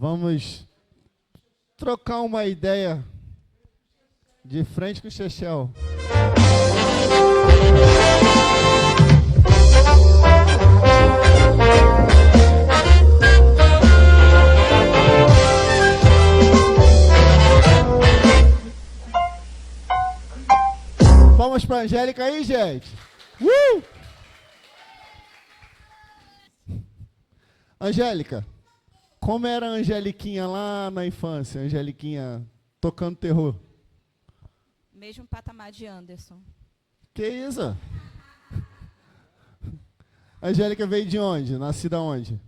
Vamos trocar uma ideia de frente com o Chechel. Palmas para a Angélica aí, gente. Angélica, como era a Angeliquinha lá na infância? Angeliquinha tocando terror. Mesmo patamar de Anderson. Que isso? A Angélica veio de onde? Nascida onde?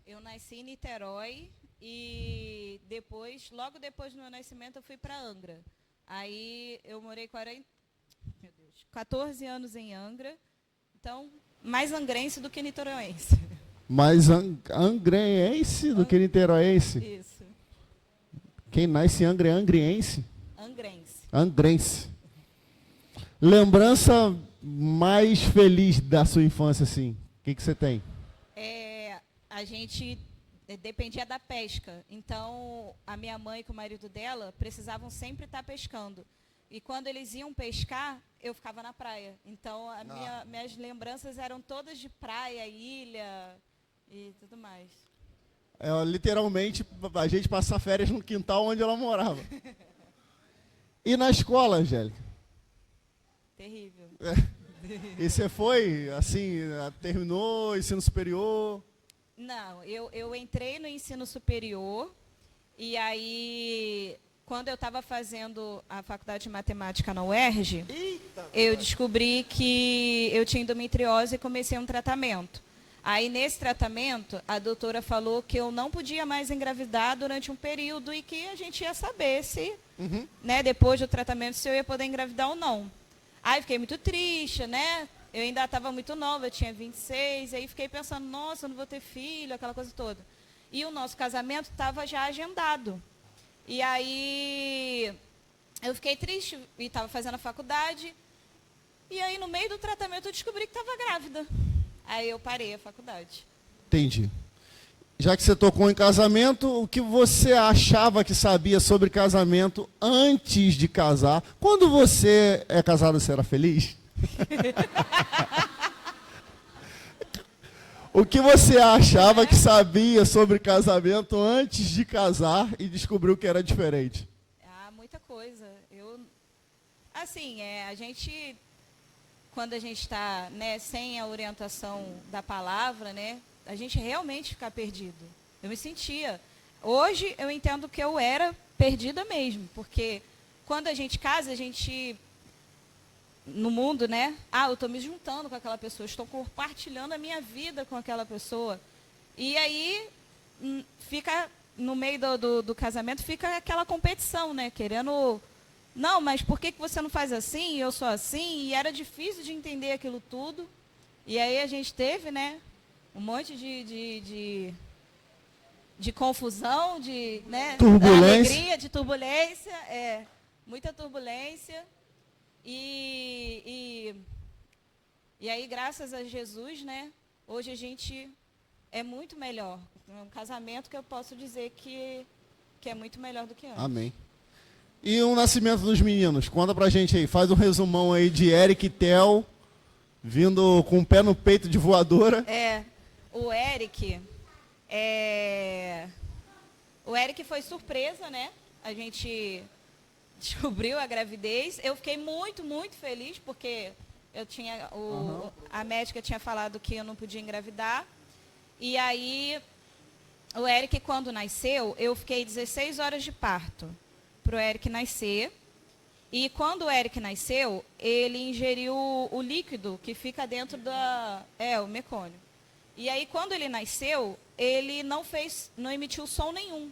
Eu nasci em Niterói e logo depois do meu nascimento, eu fui para Angra. Aí eu morei 14 anos em Angra, então mais angrense do que niteroense. Mais angrense do que niteroense? Isso. Quem nasce em Angra é angriense? Angrense. Angrense. Lembrança mais feliz da sua infância, assim? O que você tem? A gente dependia da pesca. Então, a minha mãe e o marido dela precisavam sempre estar pescando. E quando eles iam pescar, eu ficava na praia. Então, minhas lembranças eram todas de praia, ilha e tudo mais. Literalmente, a gente passar férias no quintal onde ela morava. E na escola, Angélica? Terrível. E você foi, assim, terminou ensino superior? Não, eu entrei no ensino superior e aí, quando eu estava fazendo a faculdade de matemática na UERJ, eu descobri que eu tinha endometriose e comecei um tratamento. Aí, nesse tratamento, a doutora falou que eu não podia mais engravidar durante um período e que a gente ia saber se, depois do tratamento, se eu ia poder engravidar ou não. Aí, fiquei muito triste, né? Eu ainda estava muito nova, eu tinha 26, aí fiquei pensando, nossa, eu não vou ter filho, aquela coisa toda. E o nosso casamento estava já agendado. E aí, eu fiquei triste e estava fazendo a faculdade. E aí, no meio do tratamento, eu descobri que estava grávida. Aí eu parei a faculdade. Entendi. Já que você tocou em casamento, o que você achava que sabia sobre casamento antes de casar? Quando você é casado, você era feliz? O que você achava que sabia sobre casamento antes de casar e descobriu que era diferente? Muita coisa. A gente, quando a gente está, né, sem a orientação da palavra, né, a gente realmente fica perdido. Eu me sentia. Hoje eu entendo que eu era perdida mesmo, porque quando a gente casa, a gente, no mundo, né, eu estou me juntando com aquela pessoa, estou compartilhando a minha vida com aquela pessoa. E aí, fica, no meio do casamento, fica aquela competição, né, querendo... Não, mas por que você não faz assim, eu sou assim? E era difícil de entender aquilo tudo. E aí a gente teve, né, um monte de confusão, né, turbulência. Alegria, de turbulência, muita turbulência. E aí, graças a Jesus, né, hoje a gente é muito melhor. É um casamento que eu posso dizer que é muito melhor do que antes. Amém. E o nascimento dos meninos? Conta pra gente aí. Faz um resumão aí de Eric e Theo, vindo com o pé no peito de voadora. O Eric foi surpresa, né? A gente descobriu a gravidez. Eu fiquei muito, muito feliz, porque eu tinha a médica tinha falado que eu não podia engravidar. E aí, o Eric, quando nasceu, eu fiquei 16 horas de parto para o Eric nascer. E quando o Eric nasceu, ele ingeriu o líquido que fica dentro o mecônio. E aí, quando ele nasceu, ele não emitiu som nenhum.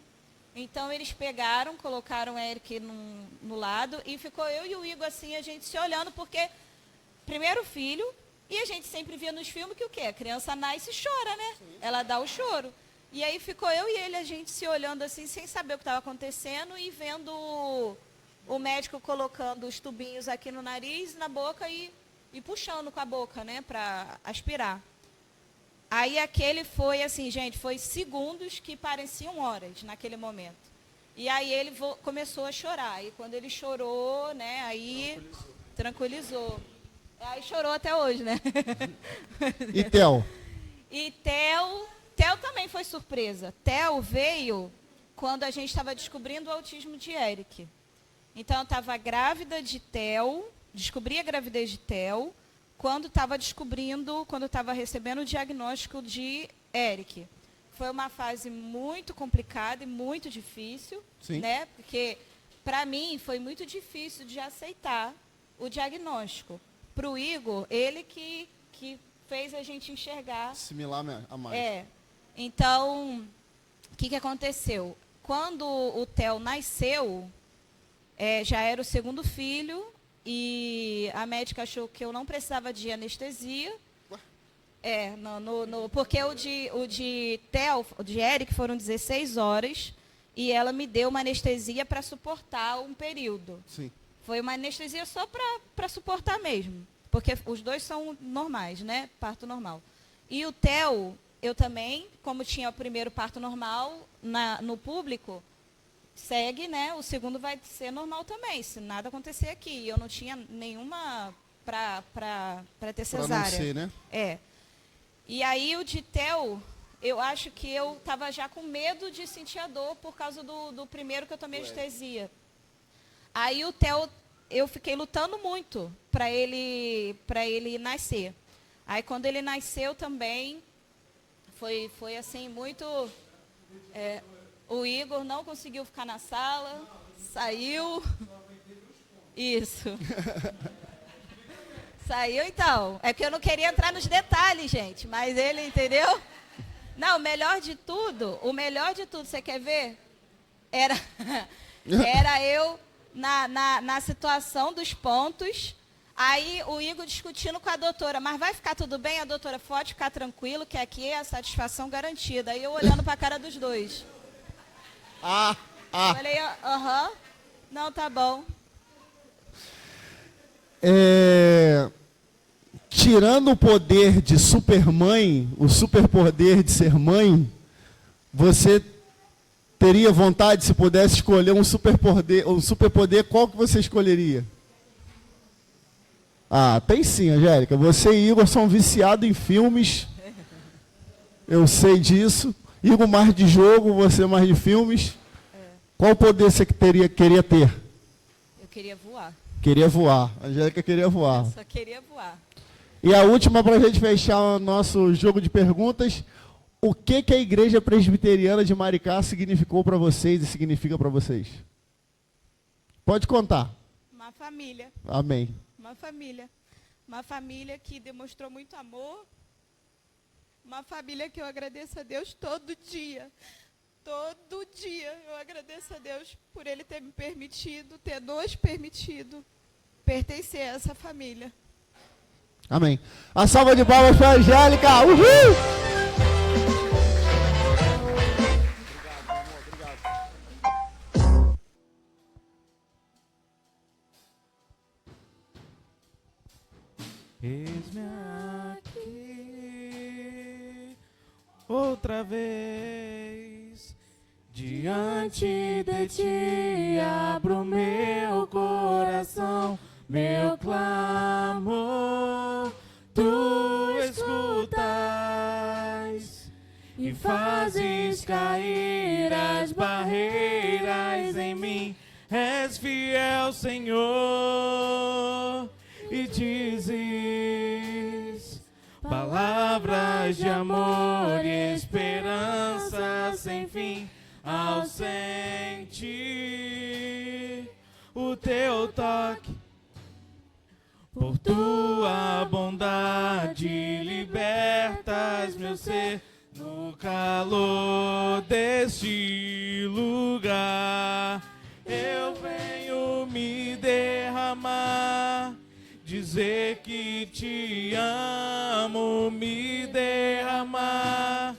Então, eles pegaram, colocaram o Eric no lado e ficou eu e o Igor assim, a gente se olhando, porque primeiro filho, e a gente sempre via nos filmes que o quê? A criança nasce e chora, né? Sim. Ela dá o choro. E aí ficou eu e ele, a gente se olhando assim, sem saber o que estava acontecendo e vendo o médico colocando os tubinhos aqui no nariz, na boca e puxando com a boca, né, para aspirar. Aí aquele foi assim, gente, foi segundos que pareciam horas naquele momento. E aí ele começou a chorar. E quando ele chorou, né, aí tranquilizou. Aí chorou até hoje, né? E Theo? E Theo também foi surpresa. Theo veio quando a gente estava descobrindo o autismo de Eric. Então, eu estava grávida de Theo, descobri a gravidez de Theo, quando estava recebendo o diagnóstico de Eric. Foi uma fase muito complicada e muito difícil, Sim. né? Porque, para mim, foi muito difícil de aceitar o diagnóstico. Para o Igor, ele que fez a gente enxergar. Similar a mais. Então, o que aconteceu? Quando o Theo nasceu, já era o segundo filho, e a médica achou que eu não precisava de anestesia. Porque o de Theo, o de Eric, foram 16 horas, e ela me deu uma anestesia para suportar um período. Sim. Foi uma anestesia só para suportar mesmo. Porque os dois são normais, né? Parto normal. E o Theo, eu também, como tinha o primeiro parto normal no público, segue, né? O segundo vai ser normal também, se nada acontecer aqui. Eu não tinha nenhuma para ter cesárea. Para não ser, né? E aí o de Theo, eu acho que eu estava já com medo de sentir a dor por causa do primeiro que eu tomei anestesia. Aí o Theo, eu fiquei lutando muito para ele nascer. Aí quando ele nasceu também, foi assim, muito... o Igor não conseguiu ficar na sala, saiu. Isso. Saiu então. É que eu não queria entrar nos detalhes, gente, mas ele, entendeu? Não, o melhor de tudo, você quer ver? Era eu na situação dos pontos. Aí o Igor discutindo com a doutora, mas vai ficar tudo bem? A doutora, pode ficar tranquilo, que aqui é a satisfação garantida. Aí eu olhando para a cara dos dois. Falei, não, tá bom. Tirando o poder de supermãe, o superpoder de ser mãe, você teria vontade, se pudesse escolher um superpoder, qual que você escolheria? Tem sim, Angélica. Você e Igor são viciados em filmes. Eu sei disso. Igor mais de jogo, você mais de filmes. Qual poder você queria ter? Eu queria voar. Queria voar. A Angélica queria voar. Eu só queria voar. E a última, para a gente fechar o nosso jogo de perguntas. O que a Igreja Presbiteriana de Maricá significou para vocês e significa para vocês? Pode contar. Uma família. Amém. Uma família que demonstrou muito amor. Uma família que eu agradeço a Deus todo dia. Todo dia eu agradeço a Deus por Ele ter nos permitido pertencer a essa família. Amém. A salva de palmas para a Angélica. Uhul! Eis-me aqui outra vez, diante de ti abro meu coração, meu clamor, tu escutas e fazes cair as barreiras em mim. És fiel, Senhor, e dizes palavras de amor e esperança sem fim ao sentir o teu toque. Por tua bondade libertas meu ser no calor deste lugar. Eu venho me derramar, dizer que te amo, me derramar,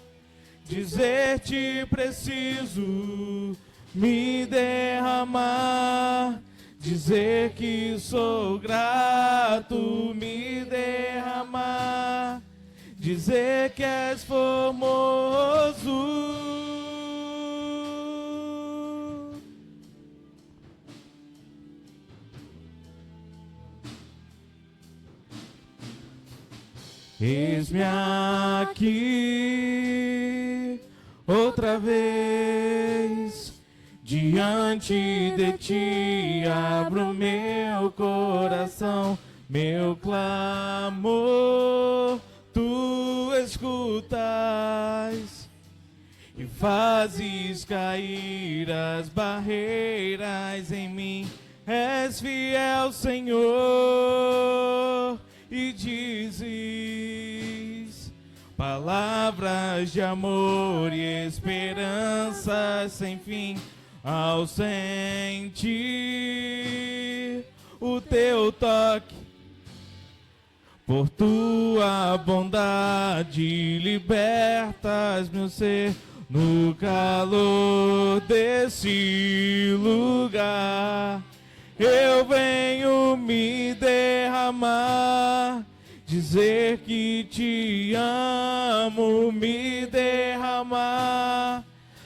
dizer te preciso, me derramar, dizer que sou grato, me derramar, dizer que és formoso. Eis-me aqui outra vez, diante de ti abro meu coração, meu clamor tu escutas e fazes cair as barreiras em mim. És fiel, Senhor, e dizes palavras de amor e esperança sem fim. Ao sentir o teu toque, por tua bondade libertas meu ser. No calor desse lugar eu venho me derramar, dizer que te amo, me derramar,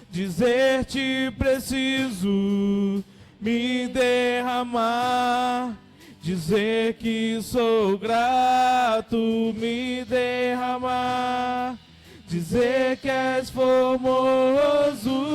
dizer-te preciso, me derramar, dizer que sou grato, me derramar, dizer que és formoso.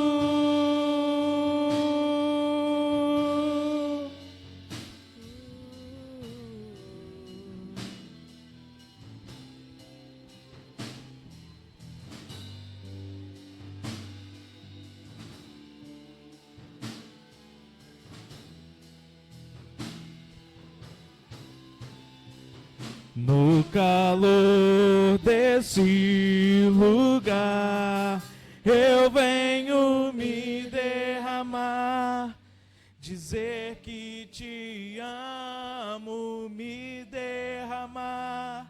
No calor desse lugar eu venho me derramar, dizer que te amo, me derramar,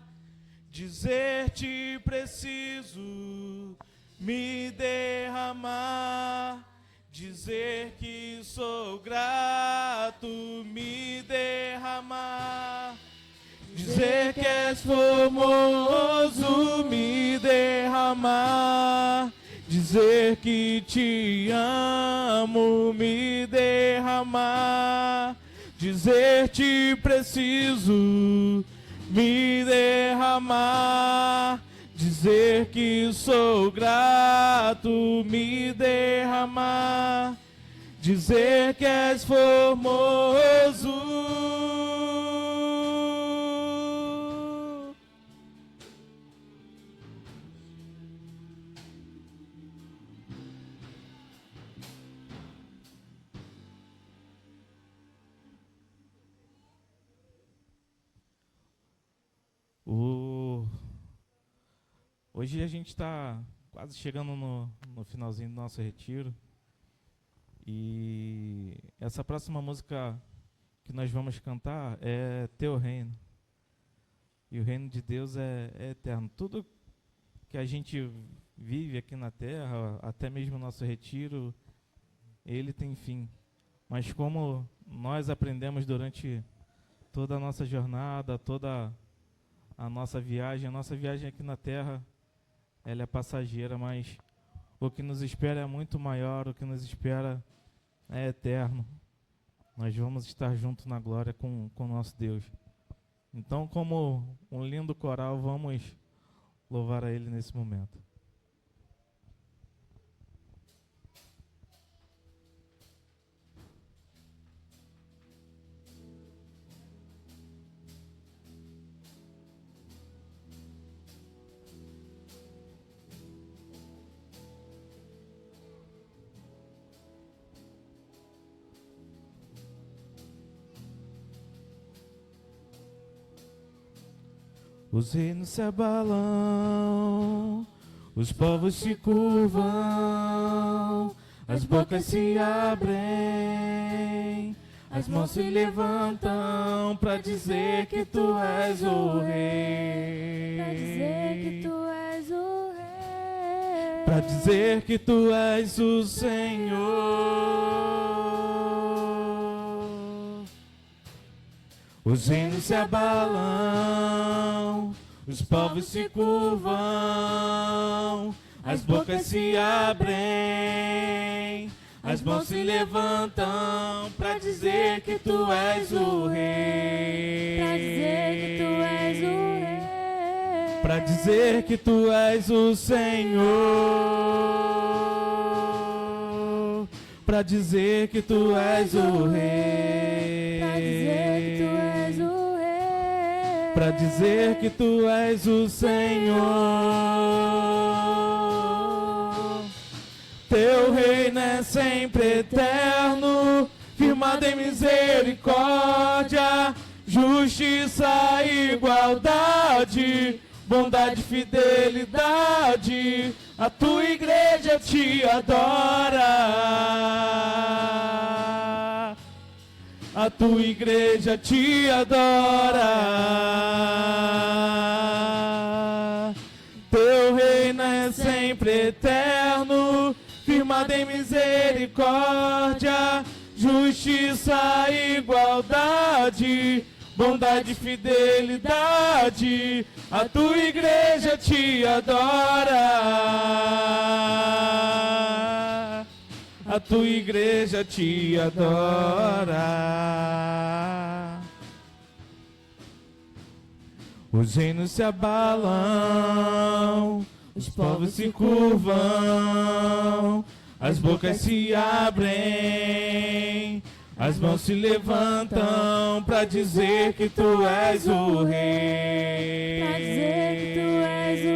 dizer-te preciso, me derramar, dizer que sou grato, me derramar, dizer que és formoso, me derramar, dizer que te amo, me derramar, dizer-te preciso, me derramar, dizer que sou grato, me derramar, dizer que és formoso. Hoje a gente está quase chegando no finalzinho do nosso retiro. E essa próxima música que nós vamos cantar é Teu Reino. E o reino de Deus é eterno. Tudo que a gente vive aqui na terra, até mesmo o nosso retiro, ele tem fim. Mas como nós aprendemos durante toda a nossa jornada, toda a nossa viagem aqui na terra, ela é passageira, mas o que nos espera é muito maior, o que nos espera é eterno. Nós vamos estar juntos na glória com o nosso Deus. Então, como um lindo coral, vamos louvar a Ele nesse momento. Os reinos se abalam, os povos se curvam, as bocas se abrem, as mãos se levantam para dizer que tu és o rei. Para dizer que tu és o rei. Para dizer que tu és o Senhor. Os reinos se abalam, os povos se curvam, as bocas se abrem, as mãos se levantam para dizer que tu és o rei. Pra dizer que tu és o rei. Para dizer que tu és o Senhor. Para dizer que tu és o rei. Pra dizer que tu és o rei. Para dizer que tu és o Senhor. Teu reino é sempre eterno, firmado em misericórdia, justiça e igualdade, bondade e fidelidade. A tua igreja te adora. A tua igreja te adora. Teu reino é sempre eterno, firmado em misericórdia, justiça e igualdade, bondade e fidelidade. A tua igreja te adora. A tua igreja te adora. Os reinos se abalam, os povos se curvam, as bocas se abrem, as mãos se levantam para dizer que tu és o rei. Pra dizer que tu és o rei.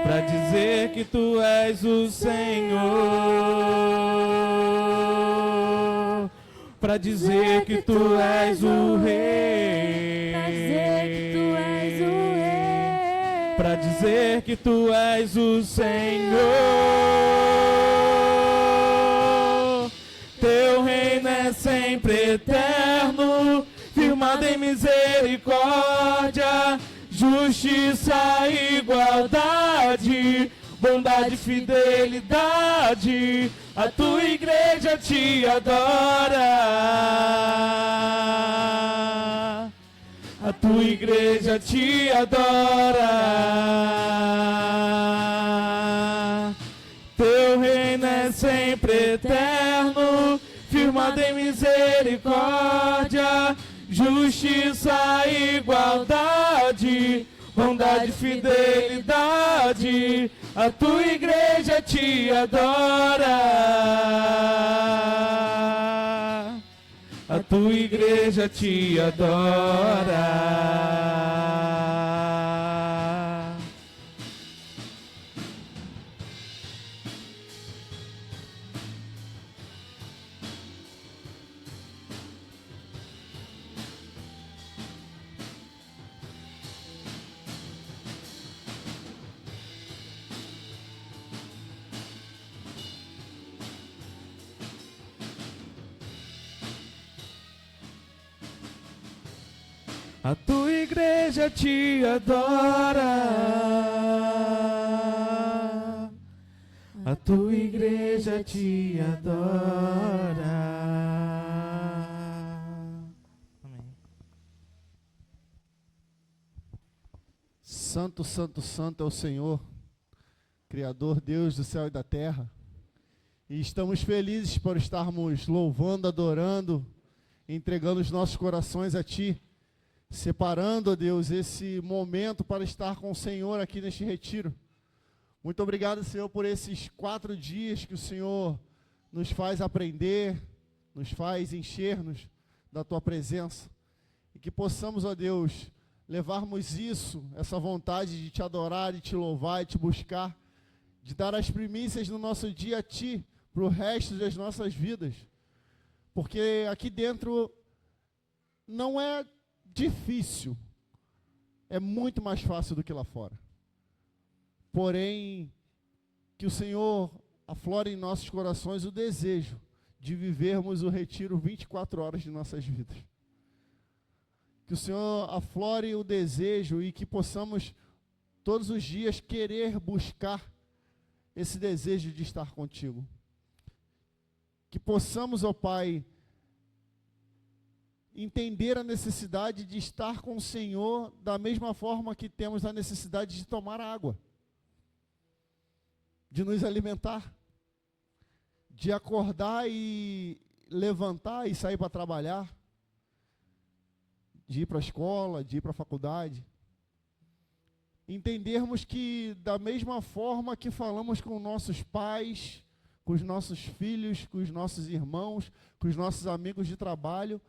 Para dizer que tu és o Senhor. Para dizer que tu és o rei. Pra dizer que tu és o rei. Para dizer que tu és o Senhor. Teu reino é sempre eterno, firmado em misericórdia, justiça e igualdade, bondade e fidelidade. A tua igreja te adora. A tua igreja te adora. Teu reino é sempre eterno, firmado em misericórdia, justiça e igualdade, bondade e fidelidade. A tua igreja te adora. A tua igreja te adora. A tua igreja te adora. A tua igreja te adora. Amém. Santo, santo, santo é o Senhor, Criador, Deus do céu e da terra. E estamos felizes por estarmos louvando, adorando, entregando os nossos corações a Ti, separando, ó Deus, esse momento para estar com o Senhor aqui neste retiro. Muito obrigado, Senhor, por esses 4 dias que o Senhor nos faz aprender, nos faz encher-nos da Tua presença. E que possamos, ó Deus, levarmos isso, essa vontade de Te adorar, de Te louvar, de Te buscar, de dar as primícias do nosso dia a Ti, para o resto das nossas vidas. Porque aqui dentro não é difícil, é muito mais fácil do que lá fora. Porém, que o Senhor aflore em nossos corações o desejo de vivermos o retiro 24 horas de nossas vidas. Que o Senhor aflore o desejo e que possamos todos os dias querer buscar esse desejo de estar contigo. Que possamos, ó Pai, entender a necessidade de estar com o Senhor da mesma forma que temos a necessidade de tomar água, de nos alimentar, de acordar e levantar e sair para trabalhar, de ir para a escola, de ir para a faculdade. Entendermos que da mesma forma que falamos com nossos pais, com os nossos filhos, com os nossos irmãos, com os nossos amigos de trabalho,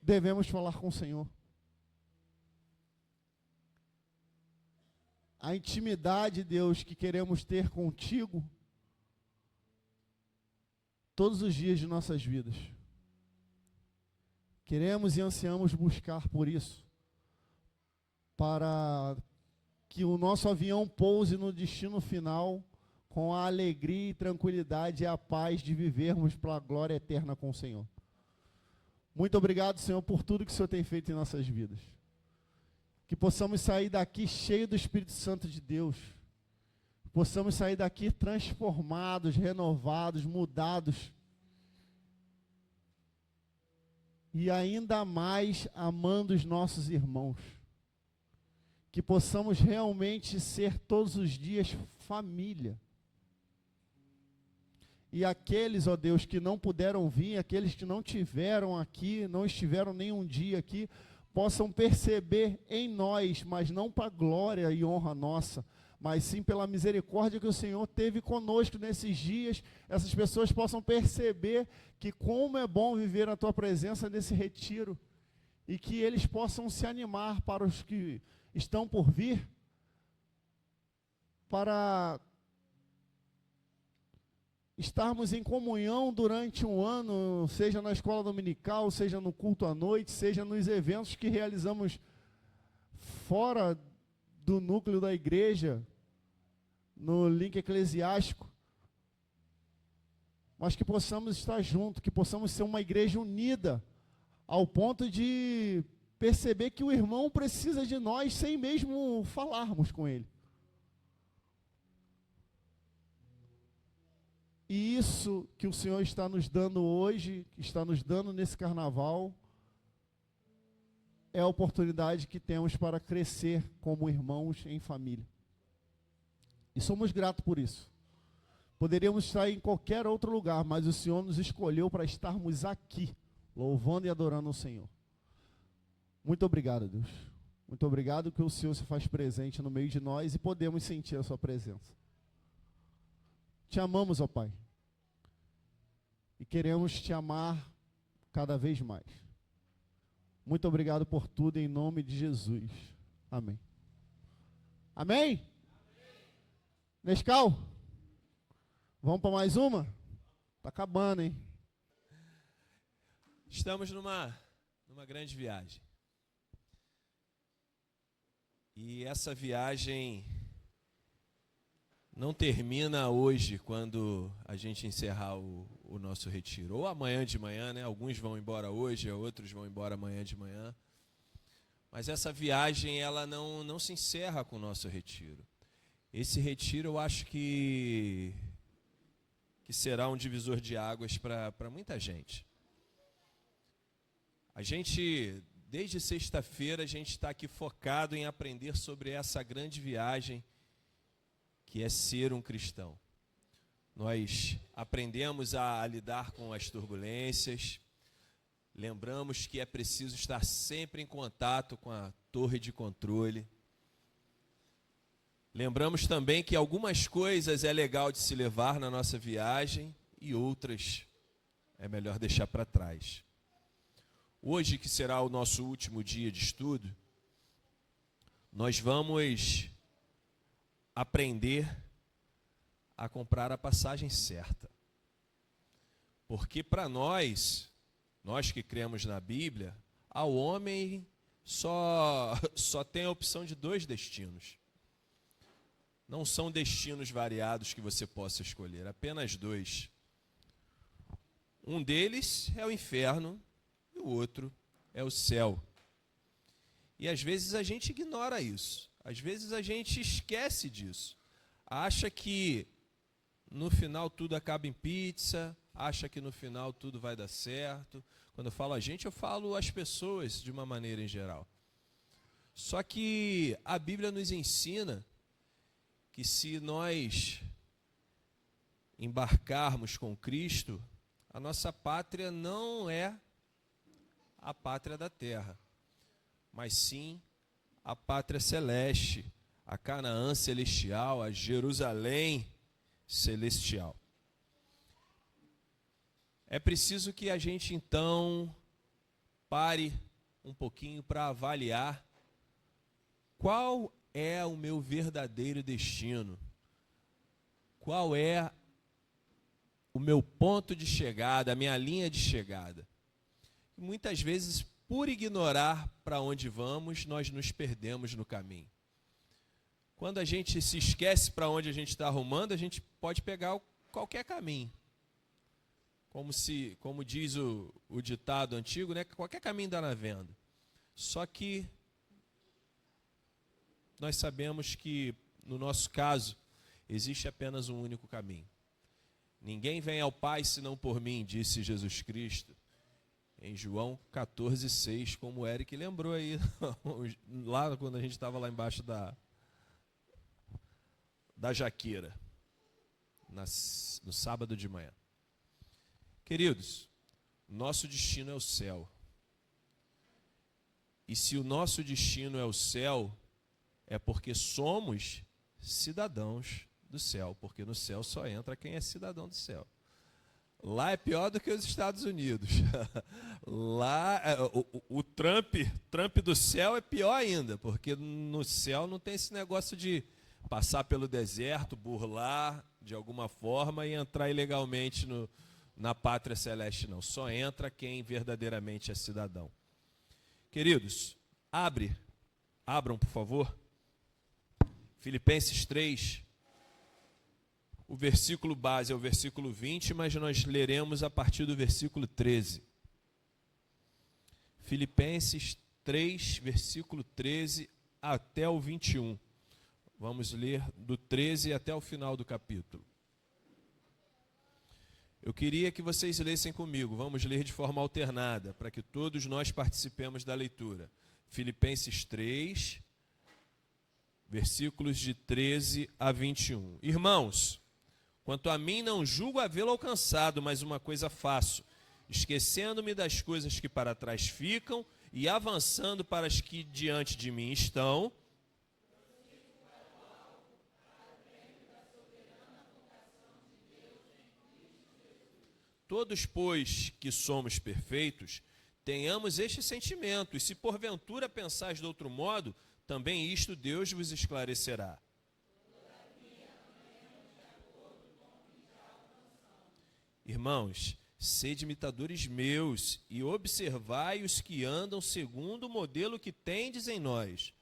devemos falar com o Senhor. A intimidade, Deus, que queremos ter contigo todos os dias de nossas vidas. Queremos e ansiamos buscar por isso, para que o nosso avião pouse no destino final com a alegria e tranquilidade e a paz de vivermos para a glória eterna com o Senhor. Muito obrigado, Senhor, por tudo que o Senhor tem feito em nossas vidas. Que possamos sair daqui cheio do Espírito Santo de Deus. Possamos sair daqui transformados, renovados, mudados. E ainda mais amando os nossos irmãos. Que possamos realmente ser todos os dias família. E aqueles, ó Deus, que não puderam vir, aqueles que não tiveram aqui, não estiveram nenhum dia aqui, possam perceber em nós, mas não para glória e honra nossa, mas sim pela misericórdia que o Senhor teve conosco nesses dias, essas pessoas possam perceber que como é bom viver a Tua presença nesse retiro, e que eles possam se animar para os que estão por vir, para estarmos em comunhão durante um ano, seja na escola dominical, seja no culto à noite, seja nos eventos que realizamos fora do núcleo da igreja, no link eclesiástico, mas que possamos estar juntos, que possamos ser uma igreja unida, ao ponto de perceber que o irmão precisa de nós, sem mesmo falarmos com ele. E isso que o Senhor está nos dando hoje, que está nos dando nesse carnaval, é a oportunidade que temos para crescer como irmãos em família. E somos gratos por isso. Poderíamos estar em qualquer outro lugar, mas o Senhor nos escolheu para estarmos aqui, louvando e adorando o Senhor. Muito obrigado, Deus. Muito obrigado que o Senhor se faz presente no meio de nós e podemos sentir a sua presença. Te amamos, ó Pai, e queremos te amar cada vez mais. Muito obrigado por tudo, em nome de Jesus. Amém. Amém? Nescau, vamos para mais uma? Está acabando, hein? Estamos numa grande viagem. E essa viagem não termina hoje, quando a gente encerrar o nosso retiro. Ou amanhã de manhã, né? Alguns vão embora hoje, outros vão embora amanhã de manhã. Mas essa viagem, ela não se encerra com o nosso retiro. Esse retiro, eu acho que será um divisor de águas para muita gente. A gente, desde sexta-feira, a gente está aqui focado em aprender sobre essa grande viagem que é ser um cristão. Nós aprendemos a lidar com as turbulências, lembramos que é preciso estar sempre em contato com a torre de controle. Lembramos também que algumas coisas é legal de se levar na nossa viagem e outras é melhor deixar para trás. Hoje, que será o nosso último dia de estudo, nós vamos aprender a comprar a passagem certa. Porque para nós que cremos na Bíblia, ao homem só tem a opção de 2 destinos. Não são destinos variados que você possa escolher, apenas 2. Um deles é o inferno e o outro é o céu. E às vezes a gente ignora isso. Às vezes a gente esquece disso. Acha que no final tudo acaba em pizza, acha que no final tudo vai dar certo. Quando eu falo a gente, eu falo as pessoas de uma maneira em geral. Só que a Bíblia nos ensina que se nós embarcarmos com Cristo, a nossa pátria não é a pátria da terra, mas sim a pátria celeste, a Canaã celestial, a Jerusalém celestial. É preciso que a gente então pare um pouquinho para avaliar qual é o meu verdadeiro destino, qual é o meu ponto de chegada, a minha linha de chegada. E muitas vezes, por ignorar para onde vamos, nós nos perdemos no caminho. Quando a gente se esquece para onde a gente está arrumando, a gente pode pegar qualquer caminho. Como diz o ditado antigo, né? Qualquer caminho dá na venda. Só que nós sabemos que, no nosso caso, existe apenas um único caminho. Ninguém vem ao Pai senão por mim, disse Jesus Cristo, em João 14,6, como o Eric lembrou aí, lá quando a gente estava lá embaixo da jaqueira, no sábado de manhã. Queridos, nosso destino é o céu. E se o nosso destino é o céu, é porque somos cidadãos do céu, porque no céu só entra quem é cidadão do céu. Lá é pior do que os Estados Unidos. Lá, o Trump do céu é pior ainda, porque no céu não tem esse negócio de passar pelo deserto, burlar de alguma forma e entrar ilegalmente na pátria celeste, não. Só entra quem verdadeiramente é cidadão. Queridos, abram, por favor, Filipenses 3, o versículo base é o versículo 20, mas nós leremos a partir do versículo 13. Filipenses 3, versículo 13 até o 21. Vamos ler do 13 até o final do capítulo. Eu queria que vocês lessem comigo, vamos ler de forma alternada, para que todos nós participemos da leitura. Filipenses 3, versículos de 13 a 21. Irmãos, quanto a mim não julgo havê-lo alcançado, mas uma coisa faço, esquecendo-me das coisas que para trás ficam e avançando para as que diante de mim estão, todos, pois, que somos perfeitos, tenhamos este sentimento, e se porventura pensais de outro modo, também isto Deus vos esclarecerá. Irmãos, sede imitadores meus, e observai os que andam segundo o modelo que tendes em nós.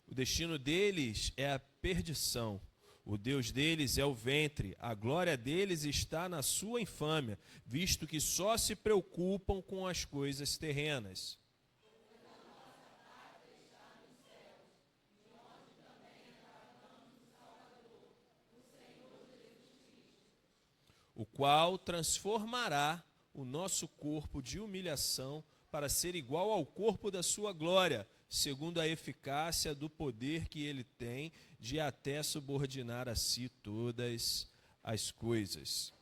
O destino deles é a perdição, o Deus deles é o ventre, a glória deles está na sua infâmia, visto que só se preocupam com as coisas terrenas. O qual transformará o nosso corpo de humilhação para ser igual ao corpo da sua glória, segundo a eficácia do poder que ele tem de até subordinar a si todas as coisas.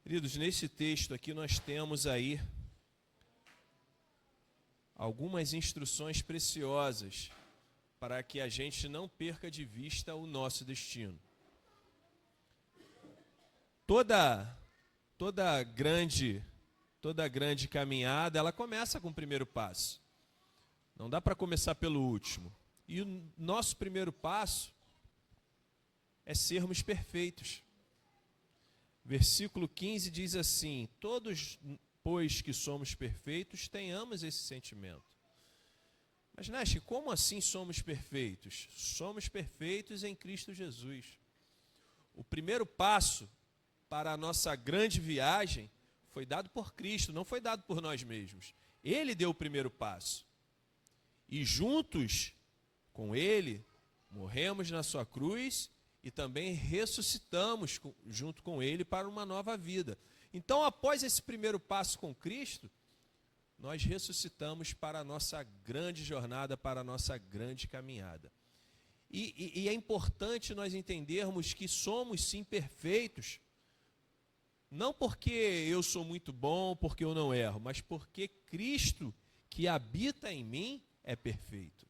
Queridos, nesse texto aqui nós temos aí algumas instruções preciosas para que a gente não perca de vista o nosso destino. Toda grande caminhada, ela começa com o primeiro passo. Não dá para começar pelo último. E o nosso primeiro passo é sermos perfeitos. Versículo 15 diz assim: todos, pois que somos perfeitos, tenhamos esse sentimento. Mas, Nash, como assim somos perfeitos? Somos perfeitos em Cristo Jesus. O primeiro passo para a nossa grande viagem foi dado por Cristo, não foi dado por nós mesmos. Ele deu o primeiro passo. E juntos com ele, morremos na sua cruz e também ressuscitamos junto com ele para uma nova vida. Então, após esse primeiro passo com Cristo, nós ressuscitamos para a nossa grande jornada, para a nossa grande caminhada. E é importante nós entendermos que somos sim perfeitos, não porque eu sou muito bom, porque eu não erro, mas porque Cristo que habita em mim é perfeito.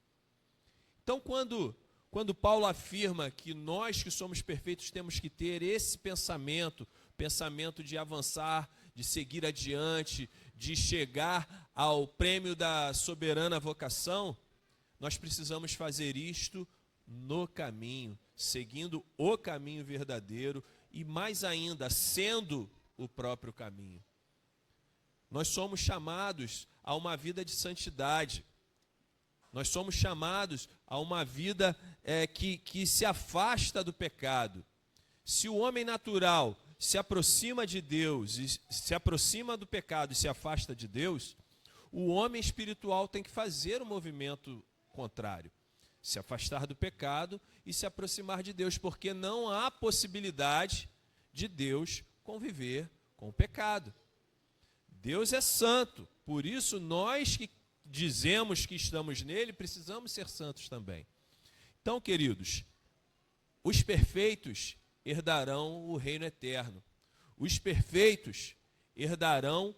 Então, quando Paulo afirma que nós que somos perfeitos temos que ter esse pensamento de avançar, de seguir adiante, de chegar ao prêmio da soberana vocação, nós precisamos fazer isto no caminho, seguindo o caminho verdadeiro e mais ainda, sendo o próprio caminho. Nós somos chamados a uma vida de santidade. Nós somos chamados a uma vida que se afasta do pecado. Se o homem natural se aproxima de Deus, e se aproxima do pecado e se afasta de Deus, o homem espiritual tem que fazer o movimento contrário. Se afastar do pecado e se aproximar de Deus, porque não há possibilidade de Deus conviver com o pecado. Deus é santo, por isso nós que dizemos que estamos nele, precisamos ser santos também. Então, queridos, os perfeitos herdarão o reino eterno. Os perfeitos herdarão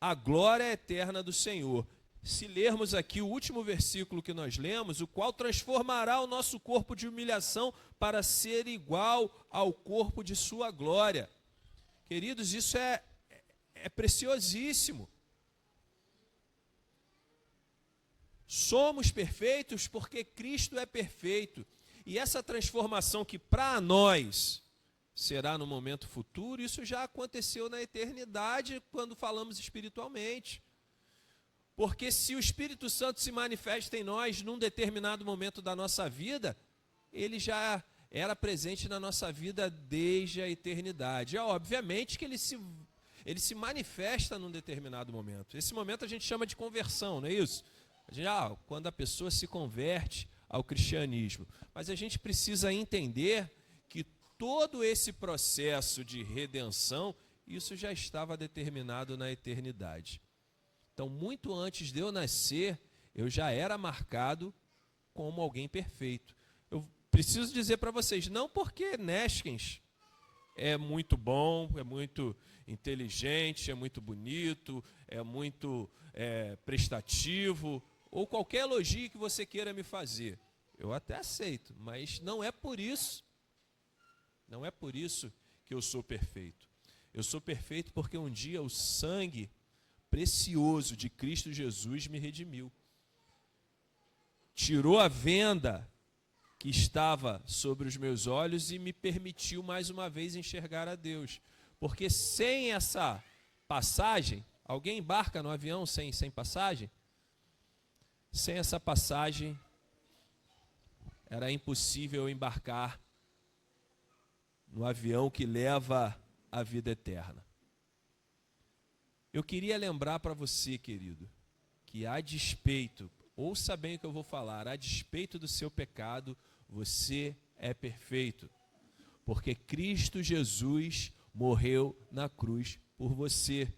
a glória eterna do Senhor. Se lermos aqui o último versículo que nós lemos, o qual transformará o nosso corpo de humilhação para ser igual ao corpo de sua glória. Queridos, isso é preciosíssimo. Somos perfeitos porque Cristo é perfeito. E essa transformação que para nós será no momento futuro, isso já aconteceu na eternidade quando falamos espiritualmente. Porque se o Espírito Santo se manifesta em nós num determinado momento da nossa vida, ele já era presente na nossa vida desde a eternidade. É obviamente que ele se manifesta num determinado momento. Esse momento a gente chama de conversão, não é isso? Quando a pessoa se converte ao cristianismo. Mas a gente precisa entender que todo esse processo de redenção, isso já estava determinado na eternidade. Então, muito antes de eu nascer, eu já era marcado como alguém perfeito. Eu preciso dizer para vocês, não porque Neskens é muito bom, é muito inteligente, é muito bonito, é muito prestativo, ou qualquer elogio que você queira me fazer. Eu até aceito, mas não é por isso. Não é por isso que eu sou perfeito. Eu sou perfeito porque um dia o sangue precioso de Cristo Jesus me redimiu. Tirou a venda que estava sobre os meus olhos e me permitiu mais uma vez enxergar a Deus. Porque sem essa passagem, alguém embarca no avião sem passagem? Sem essa passagem, era impossível embarcar no avião que leva à vida eterna. Eu queria lembrar para você, querido, que a despeito, ouça bem o que eu vou falar, a despeito do seu pecado, você é perfeito. Porque Cristo Jesus morreu na cruz por você.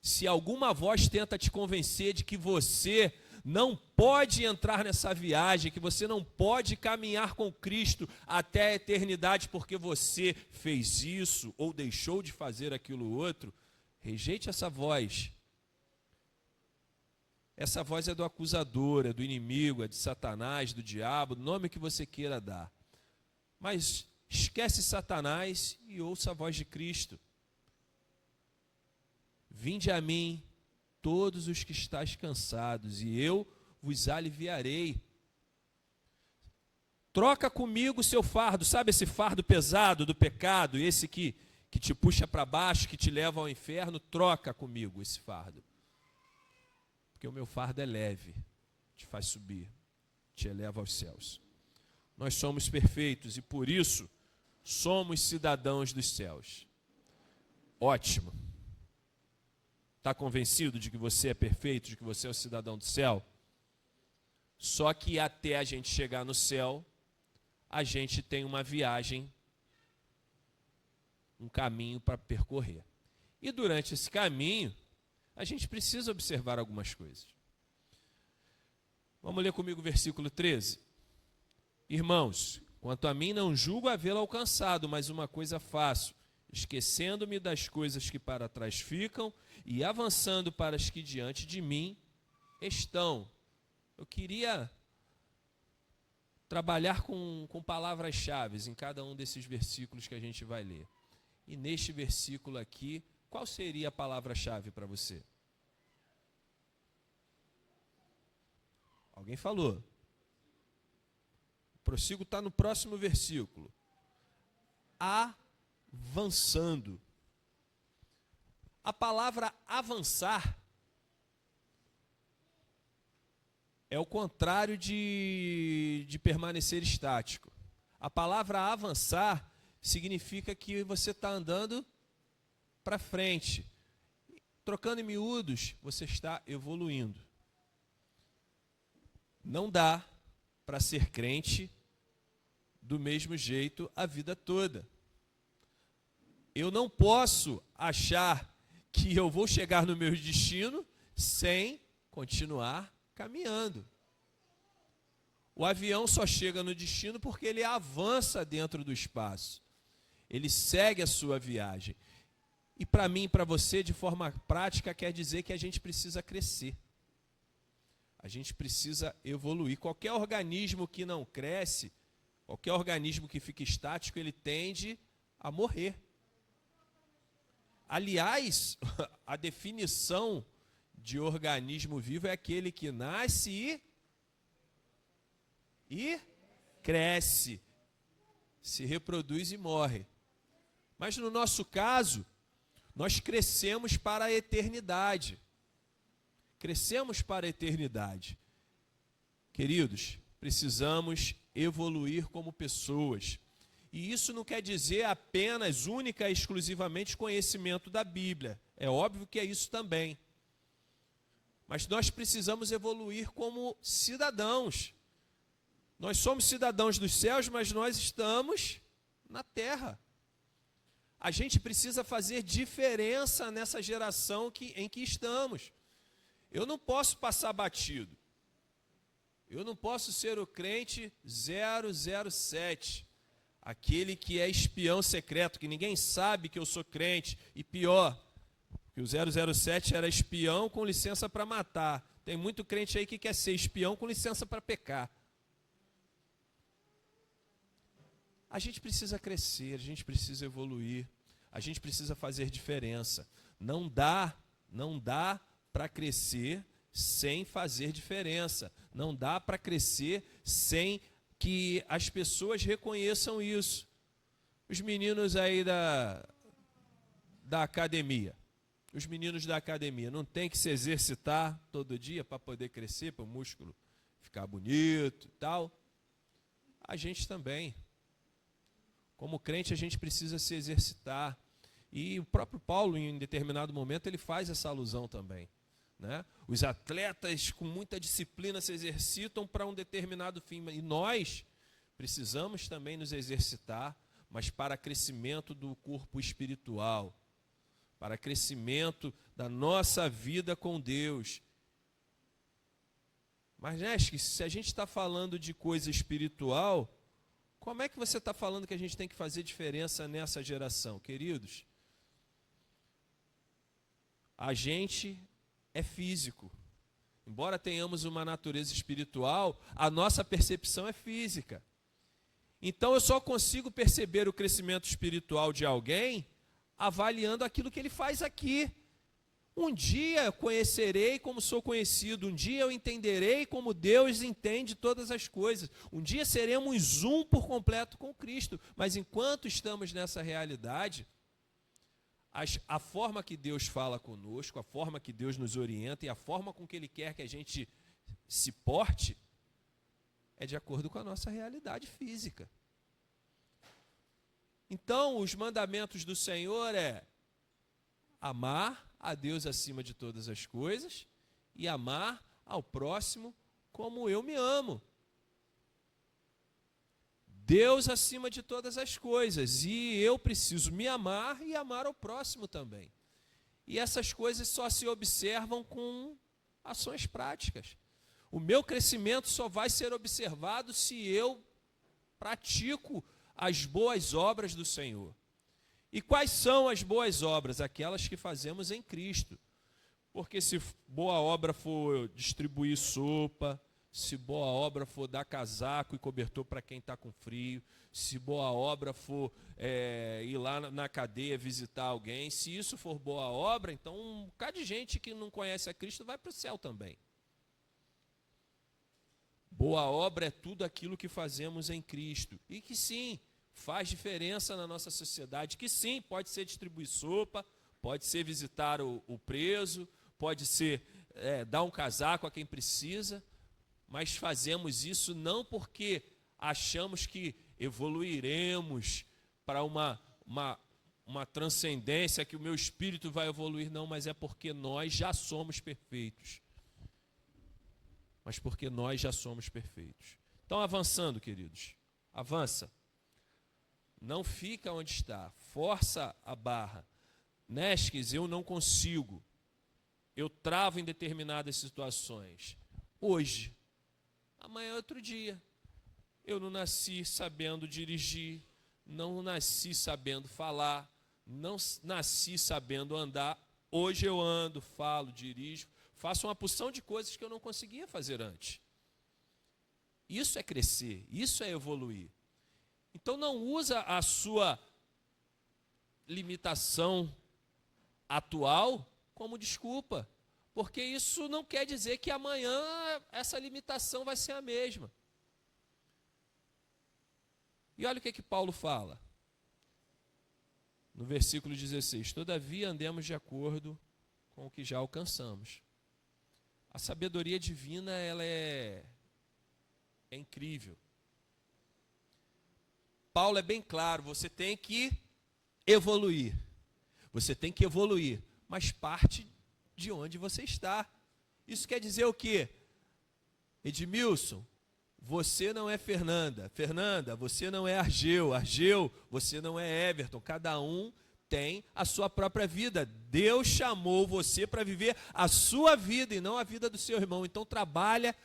Se alguma voz tenta te convencer de que você não pode entrar nessa viagem, que você não pode caminhar com Cristo até a eternidade porque você fez isso ou deixou de fazer aquilo outro, rejeite essa voz. Essa voz é do acusador, é do inimigo, é de Satanás, do diabo, do nome que você queira dar. Mas esquece Satanás e ouça a voz de Cristo. Vinde a mim, todos os que estáis cansados, e eu vos aliviarei. Troca comigo o seu fardo, sabe esse fardo pesado do pecado, esse que te puxa para baixo, que te leva ao inferno, troca comigo esse fardo. Porque o meu fardo é leve, te faz subir, te eleva aos céus. Nós somos perfeitos e por isso somos cidadãos dos céus. Ótimo. Está convencido de que você é perfeito, de que você é o cidadão do céu? Só que até a gente chegar no céu, a gente tem uma viagem, um caminho para percorrer. E durante esse caminho, a gente precisa observar algumas coisas. Vamos ler comigo o versículo 13. Irmãos, quanto a mim não julgo havê-lo alcançado, mas uma coisa faço, esquecendo-me das coisas que para trás ficam e avançando para as que diante de mim estão. Eu queria trabalhar com palavras-chave em cada um desses versículos que a gente vai ler. E neste versículo aqui, qual seria a palavra-chave para você? Alguém falou. O prossigo está no próximo versículo. Avançando. A palavra avançar é o contrário de permanecer estático. A palavra avançar significa que você está andando para frente. Trocando em miúdos, você está evoluindo. Não dá para ser crente do mesmo jeito a vida toda. Eu não posso achar que eu vou chegar no meu destino sem continuar caminhando. O avião só chega no destino porque ele avança dentro do espaço. Ele segue a sua viagem. E para mim e para você, de forma prática, quer dizer que a gente precisa crescer. A gente precisa evoluir. Qualquer organismo que não cresce, qualquer organismo que fica estático, ele tende a morrer. Aliás, a definição de organismo vivo é aquele que nasce e cresce, se reproduz e morre. Mas no nosso caso, nós crescemos para a eternidade. Crescemos para a eternidade. Queridos, precisamos evoluir como pessoas. E isso não quer dizer apenas, única e exclusivamente conhecimento da Bíblia. É óbvio que é isso também. Mas nós precisamos evoluir como cidadãos. Nós somos cidadãos dos céus, mas nós estamos na terra. A gente precisa fazer diferença nessa geração em que estamos. Eu não posso passar batido. Eu não posso ser o crente 007, aquele que é espião secreto, que ninguém sabe que eu sou crente. E pior, que o 007 era espião com licença para matar. Tem muito crente aí que quer ser espião com licença para pecar. A gente precisa crescer, a gente precisa evoluir, a gente precisa fazer diferença. Não dá para crescer sem fazer diferença. Não dá para crescer sem que as pessoas reconheçam isso. Os meninos aí da academia. Os meninos da academia não tem que se exercitar todo dia para poder crescer, para o músculo ficar bonito e tal. A gente também. Como crente, a gente precisa se exercitar. E o próprio Paulo, em determinado momento, ele faz essa alusão também. Né? Os atletas com muita disciplina se exercitam para um determinado fim. E nós precisamos também nos exercitar, mas para crescimento do corpo espiritual, para crescimento da nossa vida com Deus. Mas, Nesque, se a gente está falando de coisa espiritual, como é que você está falando que a gente tem que fazer diferença nessa geração? Queridos, a gente é físico. Embora tenhamos uma natureza espiritual, a nossa percepção é física. Então eu só consigo perceber o crescimento espiritual de alguém avaliando aquilo que ele faz aqui. Um dia conhecerei como sou conhecido, um dia eu entenderei como Deus entende todas as coisas. Um dia seremos um por completo com Cristo. Mas enquanto estamos nessa realidade, a forma que Deus fala conosco, a forma que Deus nos orienta e a forma com que Ele quer que a gente se porte é de acordo com a nossa realidade física. Então, os mandamentos do Senhor é amar a Deus acima de todas as coisas e amar ao próximo como eu me amo. Deus acima de todas as coisas, e eu preciso me amar e amar ao próximo também. E essas coisas só se observam com ações práticas. O meu crescimento só vai ser observado se eu pratico as boas obras do Senhor. E quais são as boas obras? Aquelas que fazemos em Cristo. Porque se boa obra for distribuir sopa, se boa obra for dar casaco e cobertor para quem está com frio, se boa obra for ir lá na cadeia visitar alguém, se isso for boa obra, então um bocado de gente que não conhece a Cristo vai para o céu também. Boa obra é tudo aquilo que fazemos em Cristo. E que sim, faz diferença na nossa sociedade, que sim, pode ser distribuir sopa, pode ser visitar o preso, pode ser dar um casaco a quem precisa, mas fazemos isso não porque achamos que evoluiremos para uma transcendência, que o meu espírito vai evoluir, não, mas é porque nós já somos perfeitos. Mas porque nós já somos perfeitos. Então, avançando, queridos, avança. Não fica onde está, força a barra. Nesques, eu não consigo. Eu travo em determinadas situações. Hoje, amanhã é outro dia. Eu não nasci sabendo dirigir, não nasci sabendo falar, não nasci sabendo andar. Hoje eu ando, falo, dirijo, faço uma porção de coisas que eu não conseguia fazer antes. Isso é crescer, isso é evoluir. Então não usa a sua limitação atual como desculpa, porque isso não quer dizer que amanhã essa limitação vai ser a mesma. E olha o que Paulo fala, no versículo 16: todavia andemos de acordo com o que já alcançamos. A sabedoria divina, ela é incrível. Paulo é bem claro, você tem que evoluir. Você tem que evoluir, mas parte de onde você está. Isso quer dizer o quê? Edmilson, você não é Fernanda. Fernanda, você não é Argeu. Argeu, você não é Everton. Cada um tem a sua própria vida. Deus chamou você para viver a sua vida e não a vida do seu irmão. Então trabalha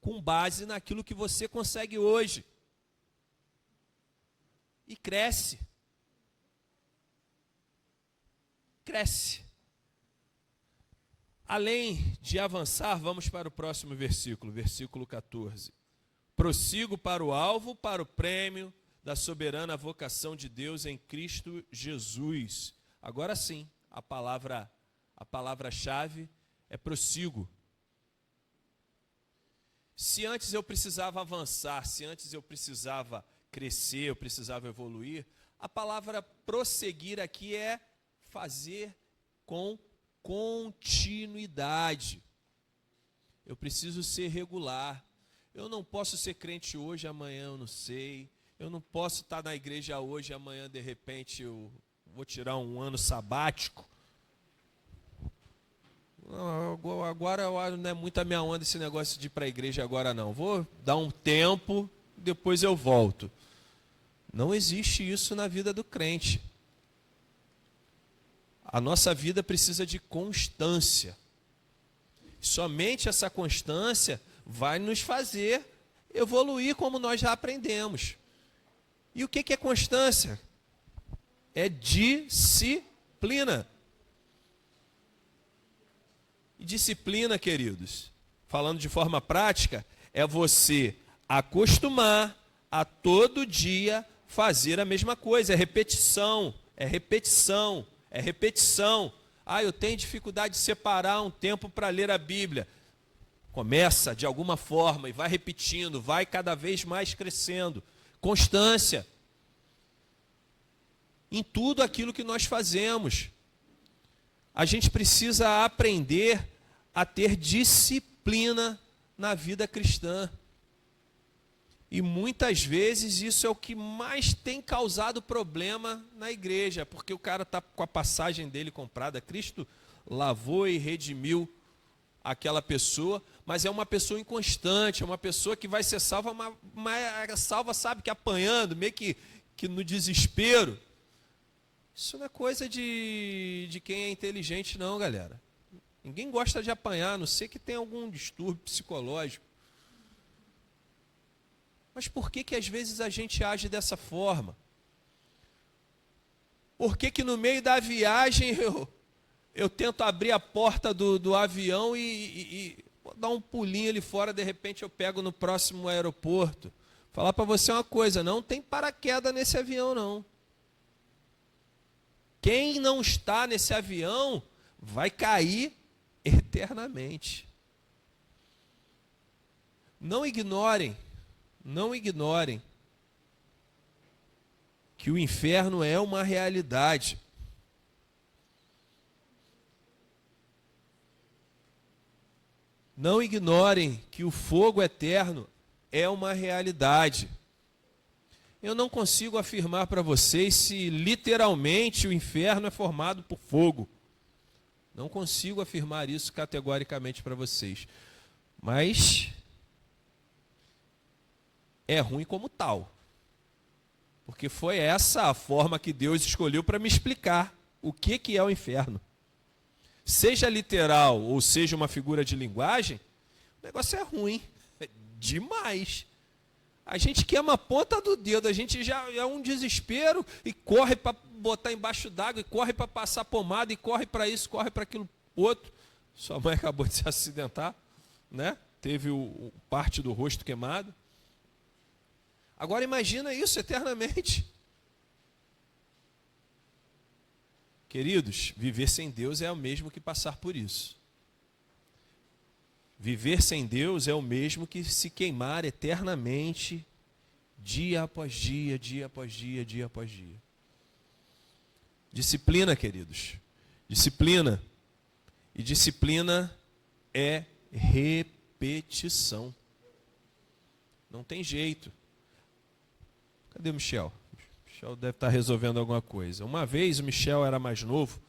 com base naquilo que você consegue hoje. E cresce. Cresce. Além de avançar, vamos para o próximo versículo, versículo 14. Prossigo para o alvo, para o prêmio da soberana vocação de Deus em Cristo Jesus. Agora sim, a palavra-chave é prossigo. Se antes eu precisava avançar, se antes eu precisava crescer, eu precisava evoluir, a palavra prosseguir aqui é fazer com continuidade. Eu preciso ser regular. Eu não posso ser crente hoje, amanhã eu não sei. Eu não posso estar na igreja hoje, amanhã de repente eu vou tirar um ano sabático. Não, agora não é muito a minha onda esse negócio de ir para a igreja agora não. Vou dar um tempo, depois eu volto. Não existe isso na vida do crente. A nossa vida precisa de constância. Somente essa constância vai nos fazer evoluir como nós já aprendemos. E o que é constância? É disciplina. E disciplina, queridos, falando de forma prática, é você acostumar a todo dia fazer a mesma coisa. É repetição, é repetição, é repetição. Ah, eu tenho dificuldade de separar um tempo para ler a Bíblia. Começa de alguma forma e vai repetindo, vai cada vez mais crescendo. Constância. Em tudo aquilo que nós fazemos. A gente precisa aprender a ter disciplina na vida cristã. E muitas vezes isso é o que mais tem causado problema na igreja, porque o cara está com a passagem dele comprada. Cristo, lavou e redimiu aquela pessoa, mas é uma pessoa inconstante, é uma pessoa que vai ser salva, mas salva, sabe, que apanhando, meio que no desespero. Isso não é coisa de quem é inteligente, não, galera. Ninguém gosta de apanhar, a não ser que tenha algum distúrbio psicológico. Mas por que às vezes a gente age dessa forma? Por que no meio da viagem eu tento abrir a porta do avião e vou dar um pulinho ali fora, de repente eu pego no próximo aeroporto? Falar para você uma coisa, não tem paraquedas nesse avião, não. Quem não está nesse avião vai cair eternamente. Não ignorem que o inferno é uma realidade. Não ignorem que o fogo eterno é uma realidade. Eu não consigo afirmar para vocês se literalmente o inferno é formado por fogo. Não consigo afirmar isso categoricamente para vocês. Mas é ruim como tal. Porque foi essa a forma que Deus escolheu para me explicar o que é o inferno. Seja literal ou seja uma figura de linguagem, o negócio é ruim. É demais. A gente queima a ponta do dedo, a gente já é um desespero e corre para botar embaixo d'água, e corre para passar pomada, e corre para isso, corre para aquilo outro. Sua mãe acabou de se acidentar, né? Teve parte do rosto queimado. Agora imagina isso eternamente. Queridos, viver sem Deus é o mesmo que passar por isso. Viver sem Deus é o mesmo que se queimar eternamente, dia após dia, dia após dia, dia após dia. Disciplina, queridos. Disciplina. E disciplina é repetição. Não tem jeito. Cadê o Michel? O Michel deve estar resolvendo alguma coisa. Uma vez o Michel era mais novo.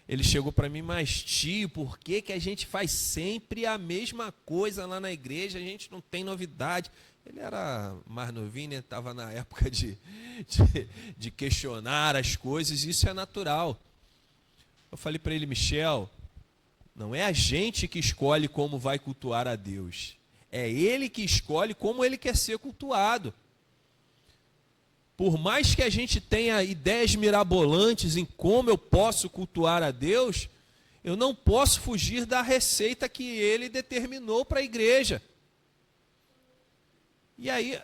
Ele chegou para mim, mas tio, por que a gente faz sempre a mesma coisa lá na igreja? A gente não tem novidade. Ele era mais novinho, né? Estava na época de questionar as coisas, isso é natural. Eu falei para ele, Michel, não é a gente que escolhe como vai cultuar a Deus. É Ele que escolhe como Ele quer ser cultuado. Por mais que a gente tenha ideias mirabolantes em como eu posso cultuar a Deus, eu não posso fugir da receita que Ele determinou para a igreja. E aí,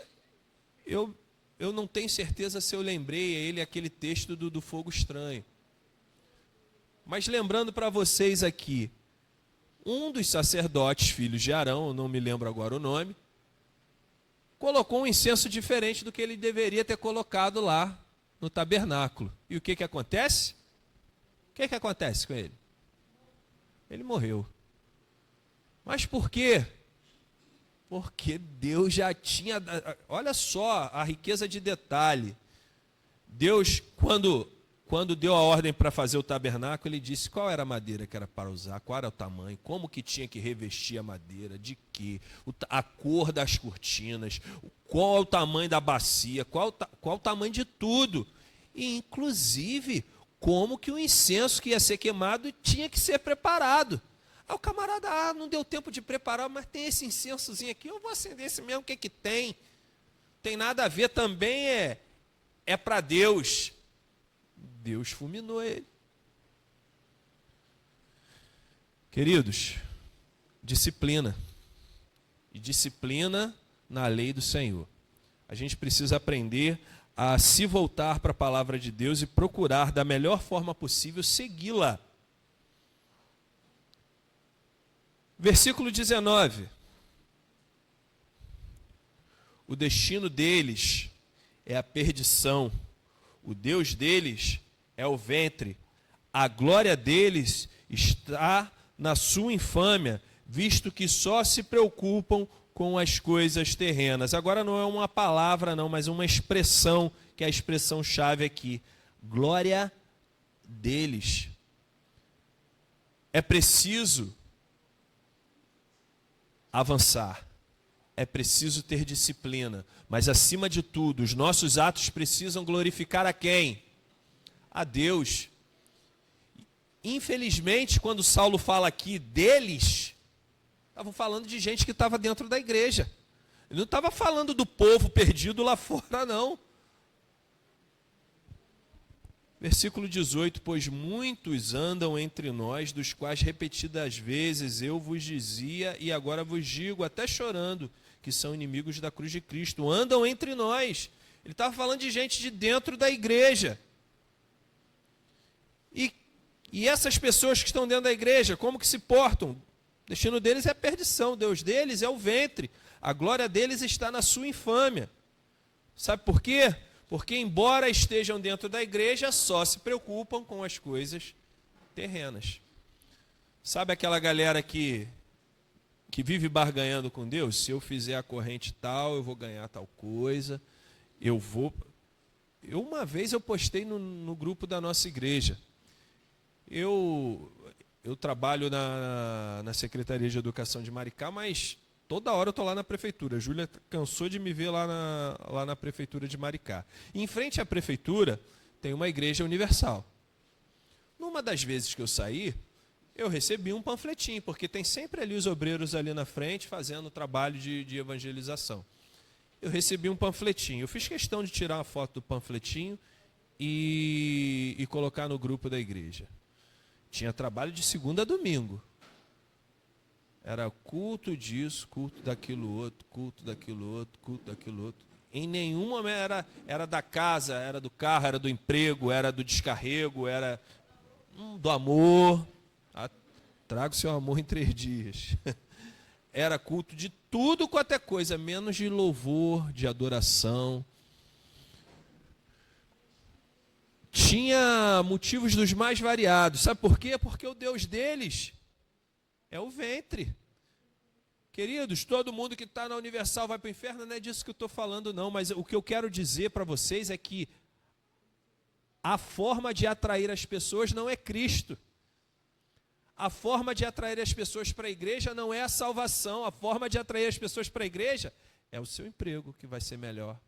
eu não tenho certeza se eu lembrei a ele aquele texto do fogo estranho. Mas lembrando para vocês aqui, um dos sacerdotes, filhos de Arão, eu não me lembro agora o nome, colocou um incenso diferente do que ele deveria ter colocado lá no tabernáculo. E o que acontece? O que acontece com ele? Ele morreu. Mas por quê? Porque Deus já tinha... Olha só a riqueza de detalhe. Deus, quando deu a ordem para fazer o tabernáculo, ele disse qual era a madeira que era para usar, qual era o tamanho, como que tinha que revestir a madeira, de quê, a cor das cortinas, qual o tamanho da bacia, qual o tamanho de tudo. E, inclusive, como que o incenso que ia ser queimado tinha que ser preparado. Aí o camarada, não deu tempo de preparar, mas tem esse incensozinho aqui, eu vou acender esse mesmo, o que tem? Tem nada a ver, também é para Deus. Deus fulminou ele. Queridos, disciplina. E disciplina na lei do Senhor. A gente precisa aprender a se voltar para a palavra de Deus e procurar da melhor forma possível segui-la. Versículo 19. O destino deles é a perdição. O Deus deles é o ventre. A glória deles está na sua infâmia, visto que só se preocupam com as coisas terrenas. Agora não é uma palavra não, mas uma expressão, que é a expressão-chave aqui. Glória deles. É preciso avançar. É preciso ter disciplina. Mas, acima de tudo, os nossos atos precisam glorificar a quem? A Deus. Infelizmente, quando Saulo fala aqui deles, estavam falando de gente que estava dentro da igreja. Ele não estava falando do povo perdido lá fora, não. Versículo 18, pois muitos andam entre nós, dos quais repetidas vezes eu vos dizia, e agora vos digo, até chorando, que são inimigos da cruz de Cristo. Andam entre nós. Ele estava falando de gente de dentro da igreja. E essas pessoas que estão dentro da igreja, como que se portam? O destino deles é a perdição, Deus deles é o ventre. A glória deles está na sua infâmia. Sabe por quê? Porque, embora estejam dentro da igreja, só se preocupam com as coisas terrenas. Sabe aquela galera que vive barganhando com Deus? Se eu fizer a corrente tal, eu vou ganhar tal coisa. Uma vez eu postei no grupo da nossa igreja. Eu trabalho na Secretaria de Educação de Maricá, mas toda hora eu estou lá na prefeitura. A Júlia cansou de me ver lá na prefeitura de Maricá. E em frente à prefeitura tem uma igreja universal. Numa das vezes que eu saí, eu recebi um panfletinho, porque tem sempre ali os obreiros ali na frente fazendo o trabalho de evangelização. Eu recebi um panfletinho. Eu fiz questão de tirar uma foto do panfletinho e colocar no grupo da igreja. Tinha trabalho de segunda a domingo. Era culto disso, culto daquilo outro, culto daquilo outro, culto daquilo outro. Em nenhum momento era da casa, era do carro, era do emprego, era do descarrego, era do amor. Traga o seu amor em 3 dias. Era culto de tudo quanto é coisa, menos de louvor, de adoração. Tinha motivos dos mais variados. Sabe por quê? Porque o Deus deles é o ventre. Queridos, todo mundo que está na Universal vai para o inferno, não é disso que eu estou falando, não. Mas o que eu quero dizer para vocês é que a forma de atrair as pessoas não é Cristo. A forma de atrair as pessoas para a igreja não é a salvação. A forma de atrair as pessoas para a igreja é o seu emprego que vai ser melhor.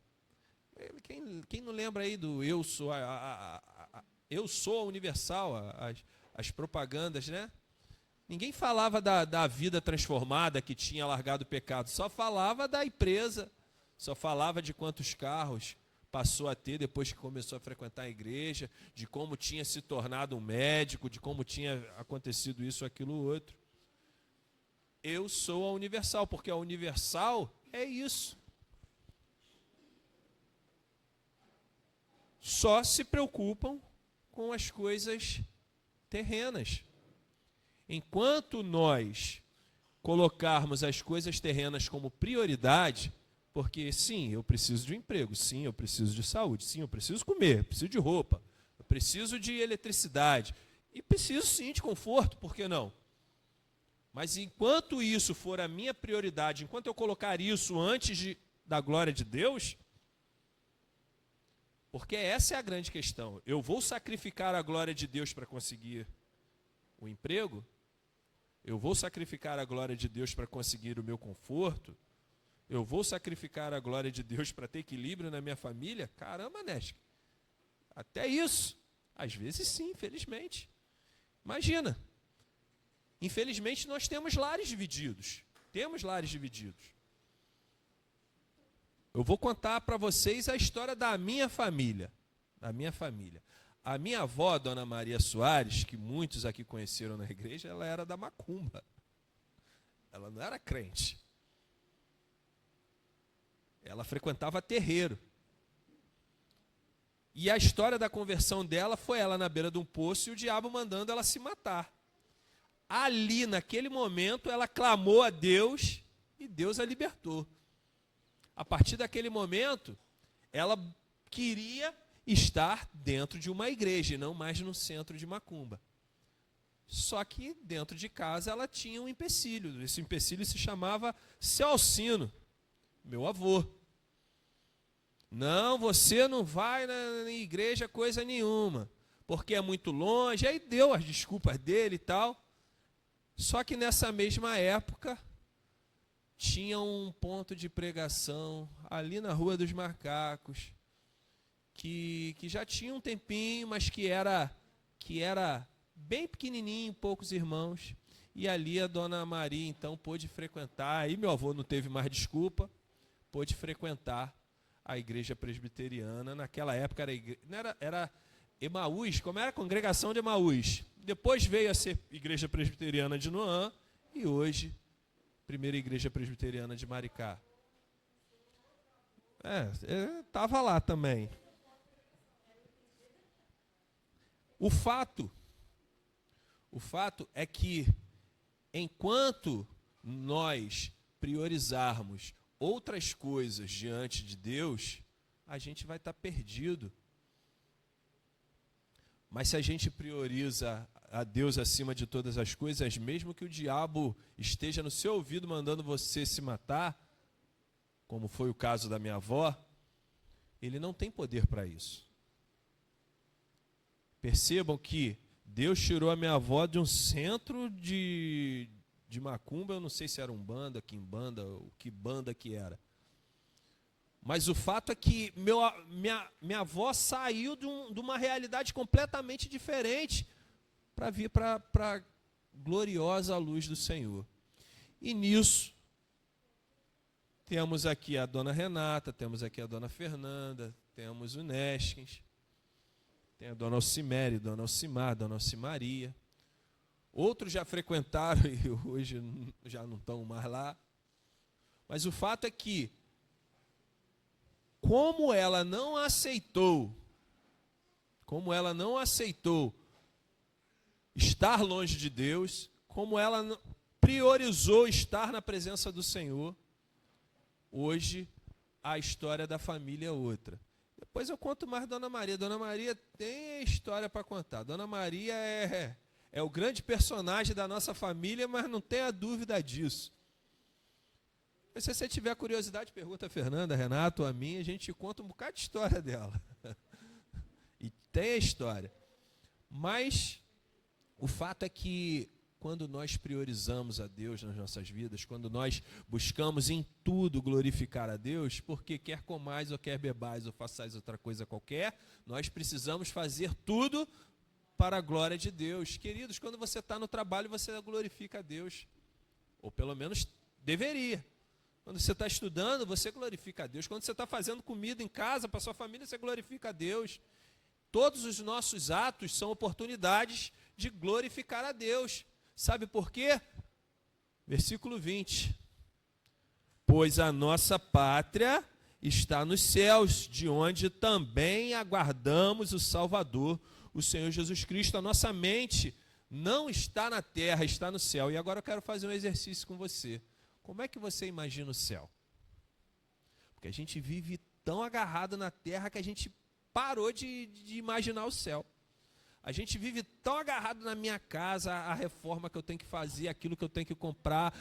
Quem não lembra aí do eu sou a Universal, as propagandas, né? Ninguém falava da vida transformada que tinha largado o pecado, só falava da empresa, só falava de quantos carros passou a ter depois que começou a frequentar a igreja, de como tinha se tornado um médico, de como tinha acontecido isso, aquilo, outro. Eu sou a Universal, porque a Universal é isso. Só se preocupam com as coisas terrenas. Enquanto nós colocarmos as coisas terrenas como prioridade, porque sim, eu preciso de um emprego, sim, eu preciso de saúde, sim, eu preciso comer, preciso de roupa, eu preciso de eletricidade, e preciso sim de conforto, por que não? Mas enquanto isso for a minha prioridade, enquanto eu colocar isso antes da glória de Deus, porque essa é a grande questão. Eu vou sacrificar a glória de Deus para conseguir o emprego? Eu vou sacrificar a glória de Deus para conseguir o meu conforto? Eu vou sacrificar a glória de Deus para ter equilíbrio na minha família? Caramba, Nesca. Até isso. Às vezes sim, infelizmente. Imagina. Infelizmente nós temos lares divididos. Temos lares divididos. Eu vou contar para vocês a história da minha família. Da minha família. A minha avó, Dona Maria Soares, que muitos aqui conheceram na igreja, ela era da macumba. Ela não era crente. Ela frequentava terreiro. E a história da conversão dela foi ela na beira de um poço e o diabo mandando ela se matar. Ali, naquele momento, ela clamou a Deus e Deus a libertou. A partir daquele momento, ela queria estar dentro de uma igreja e não mais no centro de macumba. Só que dentro de casa ela tinha um empecilho. Esse empecilho se chamava seu Alcino, meu avô. Não, você não vai na igreja coisa nenhuma, porque é muito longe. Aí deu as desculpas dele e tal. Só que nessa mesma época, tinha um ponto de pregação ali na Rua dos Macacos, que já tinha um tempinho, mas que era bem pequenininho, poucos irmãos. E ali a dona Maria, então, pôde frequentar. Aí meu avô não teve mais desculpa, pôde frequentar a igreja presbiteriana. Naquela época era Emaús, como era a congregação de Emaús. Depois veio a ser igreja presbiteriana de Noã e hoje, primeira igreja presbiteriana de Maricá. Estava lá também. O fato é que, enquanto nós priorizarmos outras coisas diante de Deus, a gente vai estar perdido. Mas se a gente prioriza a Deus acima de todas as coisas, mesmo que o diabo esteja no seu ouvido mandando você se matar, como foi o caso da minha avó, ele não tem poder para isso. Percebam que Deus tirou a minha avó de um centro de macumba, eu não sei se era umbanda, quimbanda, ou que banda que era. Mas o fato é que minha avó saiu de uma realidade completamente diferente para vir para a gloriosa luz do Senhor. E nisso, temos aqui a dona Renata, temos aqui a dona Fernanda, temos o Neskins, tem a dona Alcimere, dona Alcimar, dona Alcimaria. Outros já frequentaram e hoje já não estão mais lá. Mas o fato é que, como ela não aceitou estar longe de Deus, como ela priorizou estar na presença do Senhor, hoje a história da família é outra. Depois eu conto mais Dona Maria. Dona Maria tem história para contar. Dona Maria é o grande personagem da nossa família, mas não tenha dúvida disso. Se você tiver curiosidade, pergunta a Fernanda, a Renato, a mim, a gente conta um bocado de história dela. E tem a história. Mas o fato é que quando nós priorizamos a Deus nas nossas vidas, quando nós buscamos em tudo glorificar a Deus, porque quer comais ou quer bebais ou façais outra coisa qualquer, nós precisamos fazer tudo para a glória de Deus. Queridos, quando você está no trabalho, você glorifica a Deus. Ou pelo menos deveria. Quando você está estudando, você glorifica a Deus. Quando você está fazendo comida em casa para sua família, você glorifica a Deus. Todos os nossos atos são oportunidades de glorificar a Deus. Sabe por quê? Versículo 20. Pois a nossa pátria está nos céus, de onde também aguardamos o Salvador, o Senhor Jesus Cristo. A nossa mente não está na terra, está no céu. E agora eu quero fazer um exercício com você. Como é que você imagina o céu? Porque a gente vive tão agarrado na terra que a gente parou de imaginar o céu. A gente vive tão agarrado na minha casa, a reforma que eu tenho que fazer, aquilo que eu tenho que comprar,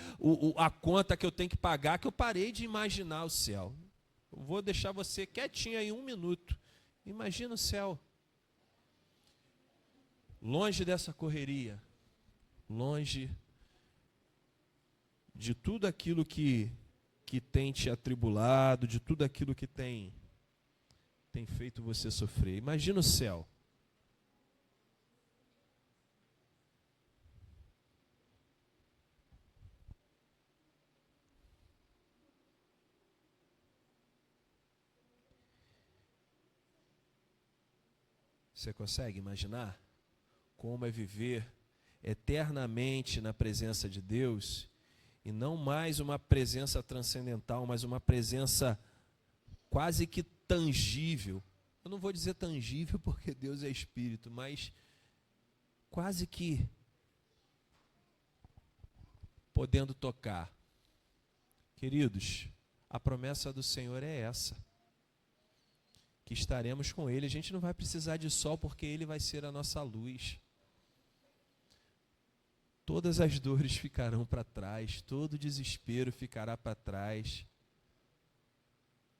a conta que eu tenho que pagar, que eu parei de imaginar o céu. Eu vou deixar você quietinho aí 1 minuto. Imagina o céu. Longe dessa correria, longe de tudo aquilo que tem te atribulado, de tudo aquilo que tem feito você sofrer. Imagina o céu. Você consegue imaginar como é viver eternamente na presença de Deus e não mais uma presença transcendental, mas uma presença quase que tangível? Eu não vou dizer tangível porque Deus é espírito, mas quase que podendo tocar. Queridos, a promessa do Senhor é essa, que estaremos com Ele. A gente não vai precisar de sol porque Ele vai ser a nossa luz. Todas as dores ficarão para trás, todo desespero ficará para trás.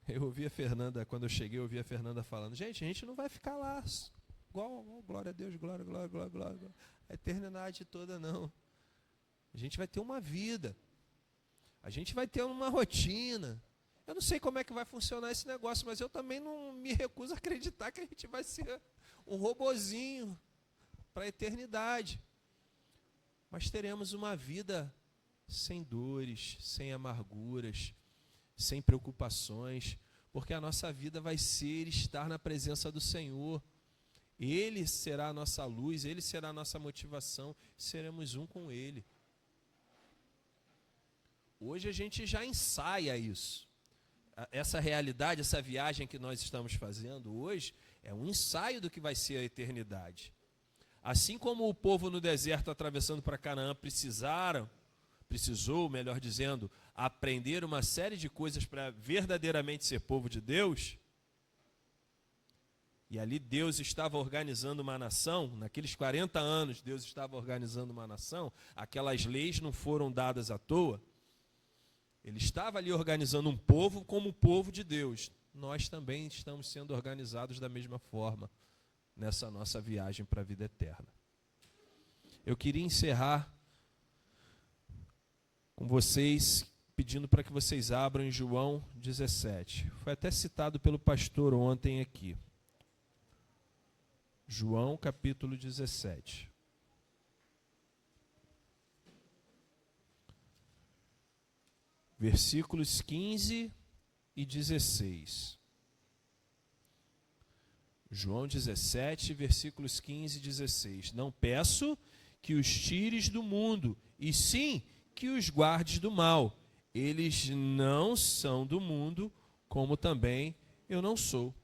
Eu ouvi a Fernanda, quando eu cheguei, eu ouvi a Fernanda falando, gente, a gente não vai ficar lá, igual glória a Deus, glória, glória, glória, glória, a eternidade toda não. A A gente vai ter uma vida. A gente vai ter uma rotina. Eu não sei como é que vai funcionar esse negócio, mas eu também não me recuso a acreditar que a gente vai ser um robozinho para a eternidade. Mas teremos uma vida sem dores, sem amarguras, sem preocupações, porque a nossa vida vai ser estar na presença do Senhor. Ele será a nossa luz, Ele será a nossa motivação, seremos um com Ele. Hoje a gente já ensaia isso. Essa realidade, essa viagem que nós estamos fazendo hoje, é um ensaio do que vai ser a eternidade. Assim como o povo no deserto atravessando para Canaã precisou, melhor dizendo, aprender uma série de coisas para verdadeiramente ser povo de Deus, e ali Deus estava organizando uma nação, naqueles 40 anos Deus estava organizando uma nação, aquelas leis não foram dadas à toa, Ele estava ali organizando um povo como o povo de Deus. Nós também estamos sendo organizados da mesma forma nessa nossa viagem para a vida eterna. Eu queria encerrar com vocês, pedindo para que vocês abram em João 17. Foi até citado pelo pastor ontem aqui. João capítulo 17. Versículos 15 e 16. João 17, versículos 15 e 16. Não peço que os tires do mundo, e sim que os guardes do mal. Eles não são do mundo, como também eu não sou.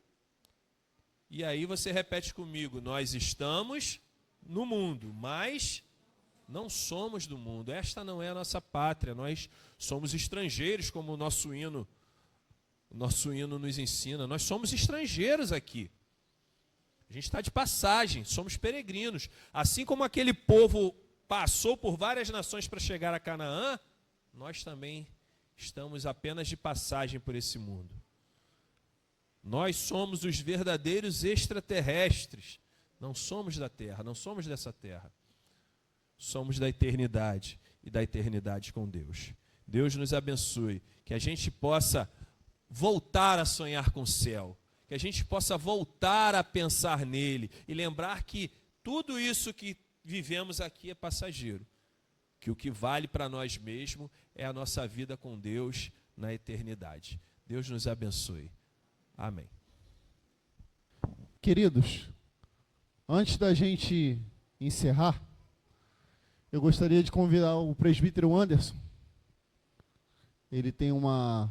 E aí você repete comigo, nós estamos no mundo, mas não somos do mundo. Esta não é a nossa pátria, nós somos estrangeiros, como o nosso hino nos ensina. Nós somos estrangeiros aqui. A gente está de passagem, somos peregrinos. Assim como aquele povo passou por várias nações para chegar a Canaã, nós também estamos apenas de passagem por esse mundo. Nós somos os verdadeiros extraterrestres. Não somos da terra, não somos dessa terra. Somos da eternidade e da eternidade com Deus. Deus nos abençoe, que a gente possa voltar a sonhar com o céu, que a gente possa voltar a pensar nele e lembrar que tudo isso que vivemos aqui é passageiro, que o que vale para nós mesmos é a nossa vida com Deus na eternidade. Deus nos abençoe. Amém. Queridos, antes da gente encerrar, eu gostaria de convidar o presbítero Anderson. Ele tem uma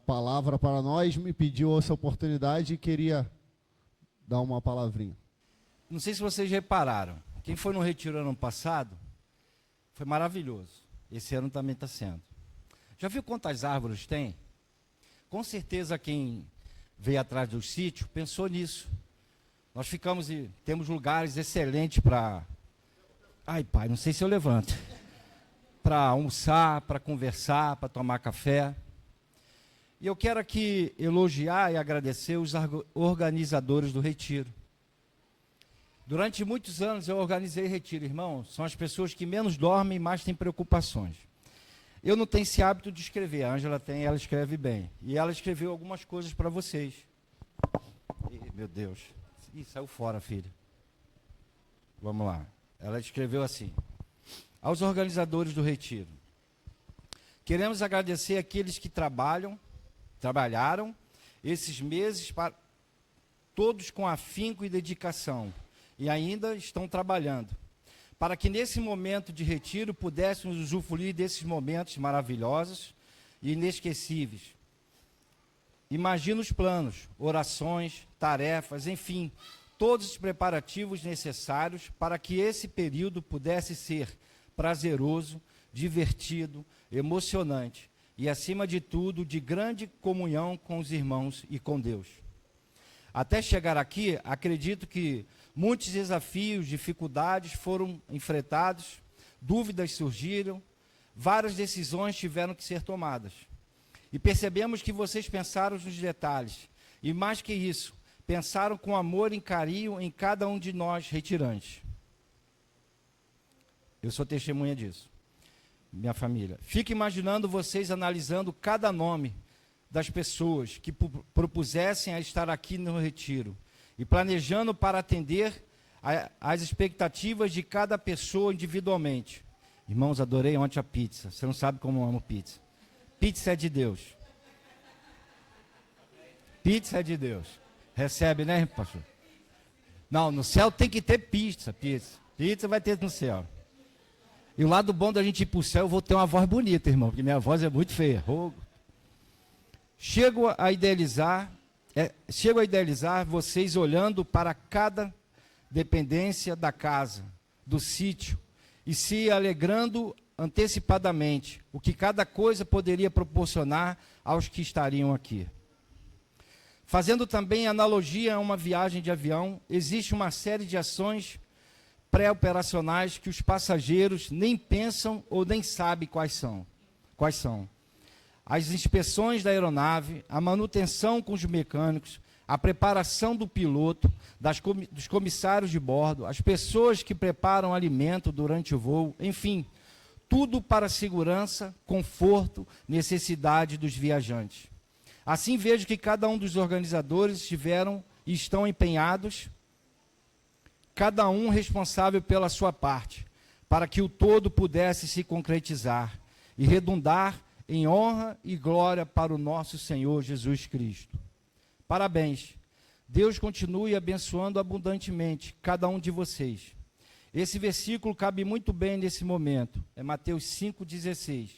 palavra para nós, me pediu essa oportunidade e queria dar uma palavrinha. Não sei se vocês repararam, quem foi no retiro ano passado, foi maravilhoso. Esse ano também está sendo. Já viu quantas árvores tem? Com certeza quem veio atrás do sítio pensou nisso. Nós ficamos e temos lugares excelentes para... Ai, pai, não sei se eu levanto. Para almoçar, para conversar, para tomar café. E eu quero aqui elogiar e agradecer os organizadores do retiro. Durante muitos anos eu organizei retiro, irmão. São as pessoas que menos dormem e mais têm preocupações. Eu não tenho esse hábito de escrever. A Ângela tem, ela escreve bem. E ela escreveu algumas coisas para vocês. Ih, meu Deus. Ih, saiu fora, filho. Vamos lá. Ela escreveu assim: aos organizadores do retiro, queremos agradecer aqueles que trabalharam esses meses, todos com afinco e dedicação, e ainda estão trabalhando, para que nesse momento de retiro pudéssemos usufruir desses momentos maravilhosos e inesquecíveis. Imagina os planos, orações, tarefas, enfim, todos os preparativos necessários para que esse período pudesse ser prazeroso, divertido, emocionante e, acima de tudo, de grande comunhão com os irmãos e com Deus. Até chegar aqui, acredito que muitos desafios, dificuldades foram enfrentados, dúvidas surgiram, várias decisões tiveram que ser tomadas. E percebemos que vocês pensaram nos detalhes, e mais que isso, pensaram com amor e carinho em cada um de nós retirantes. Eu sou testemunha disso. Minha família. Fico imaginando vocês analisando cada nome das pessoas que propusessem a estar aqui no retiro e planejando para atender às expectativas de cada pessoa individualmente. Irmãos, adorei ontem a pizza. Você não sabe como eu amo pizza. Pizza é de Deus. Pizza é de Deus. Recebe, né, pastor? Não, no céu tem que ter pizza. Pizza vai ter no céu. E o lado bom da gente ir para o céu, eu vou ter uma voz bonita, irmão, porque minha voz é muito feia. Chego a idealizar vocês olhando para cada dependência da casa, do sítio, e se alegrando antecipadamente o que cada coisa poderia proporcionar aos que estariam aqui. Fazendo também analogia a uma viagem de avião, existe uma série de ações pré-operacionais que os passageiros nem pensam ou nem sabem quais são. As inspeções da aeronave, a manutenção com os mecânicos, a preparação do piloto, dos comissários de bordo, as pessoas que preparam alimento durante o voo, enfim, tudo para a segurança, conforto, necessidade dos viajantes. Assim vejo que cada um dos organizadores estiveram e estão empenhados, cada um responsável pela sua parte, para que o todo pudesse se concretizar e redundar em honra e glória para o nosso Senhor Jesus Cristo. Parabéns. Deus continue abençoando abundantemente cada um de vocês. Esse versículo cabe muito bem nesse momento. É Mateus 5,16.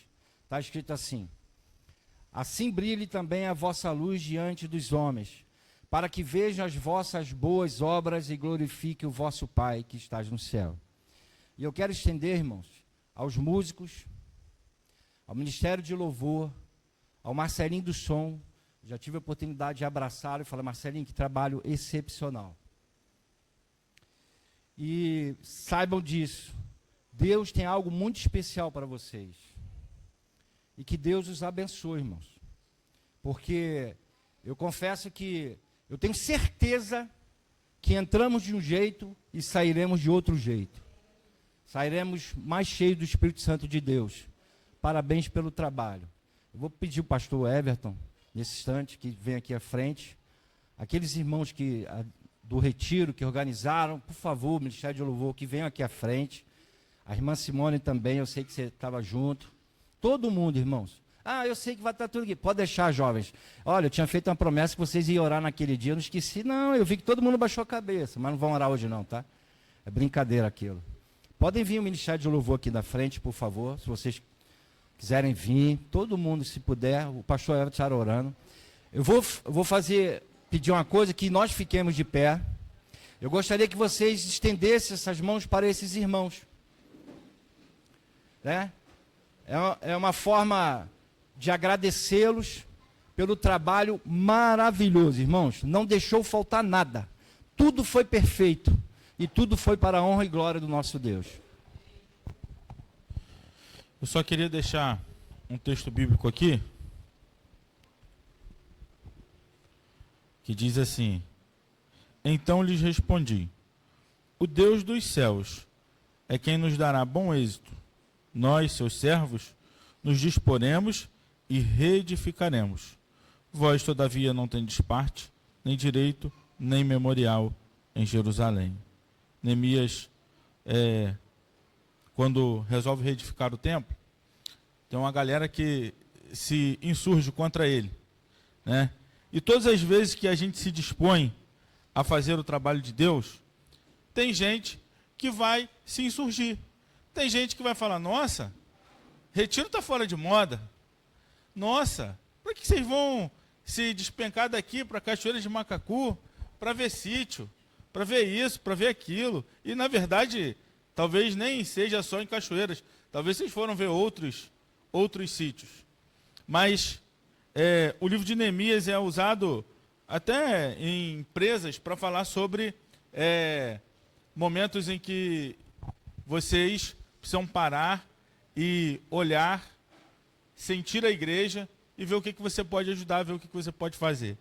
Está escrito assim: assim brilhe também a vossa luz diante dos homens, para que vejam as vossas boas obras e glorifiquem o vosso Pai que estás no céu. E eu quero estender, irmãos, aos músicos, ao Ministério de Louvor, ao Marcelinho do Som. Já tive a oportunidade de abraçá-lo e falar: Marcelinho, que trabalho excepcional. E saibam disso, Deus tem algo muito especial para vocês. E que Deus os abençoe, irmãos. Porque eu confesso que eu tenho certeza que entramos de um jeito e sairemos de outro jeito. Sairemos mais cheios do Espírito Santo de Deus. Parabéns pelo trabalho. Eu vou pedir ao pastor Everton, nesse instante, que vem aqui à frente. Aqueles irmãos do retiro que organizaram, por favor, o Ministério de Louvor, que venham aqui à frente. A irmã Simone também, eu sei que você estava junto. Todo mundo, irmãos. Ah, eu sei que vai estar tudo aqui. Pode deixar, jovens. Olha, eu tinha feito uma promessa que vocês iam orar naquele dia, eu não esqueci. Não, eu vi que todo mundo baixou a cabeça, mas não vão orar hoje não, tá? É brincadeira aquilo. Podem vir o Ministério de Louvor aqui na frente, por favor, se vocês quiserem vir. Todo mundo, se puder. O pastor Everton estará orando. Eu vou pedir uma coisa, que nós fiquemos de pé. Eu gostaria que vocês estendessem essas mãos para esses irmãos. Né? É uma forma de agradecê-los pelo trabalho maravilhoso, irmãos. Não deixou faltar nada. Tudo foi perfeito. E tudo foi para a honra e glória do nosso Deus. Eu só queria deixar um texto bíblico aqui, que diz assim: então lhes respondi: o Deus dos céus é quem nos dará bom êxito. Nós, seus servos, nos disporemos e reedificaremos. Vós, todavia, não tendes parte, nem direito, nem memorial em Jerusalém. Neemias, quando resolve reedificar o templo, tem uma galera que se insurge contra ele, né? E todas as vezes que a gente se dispõe a fazer o trabalho de Deus, tem gente que vai se insurgir. Tem gente que vai falar: nossa, retiro está fora de moda. Nossa, para que vocês vão se despencar daqui para Cachoeira de Macacu, para ver sítio, para ver isso, para ver aquilo? E, na verdade, talvez nem seja só em Cachoeiras. Talvez vocês foram ver outros sítios. Mas o livro de Neemias é usado até em empresas para falar sobre momentos em que vocês precisam parar e olhar, sentir a igreja e ver o que você pode ajudar, ver o que você pode fazer.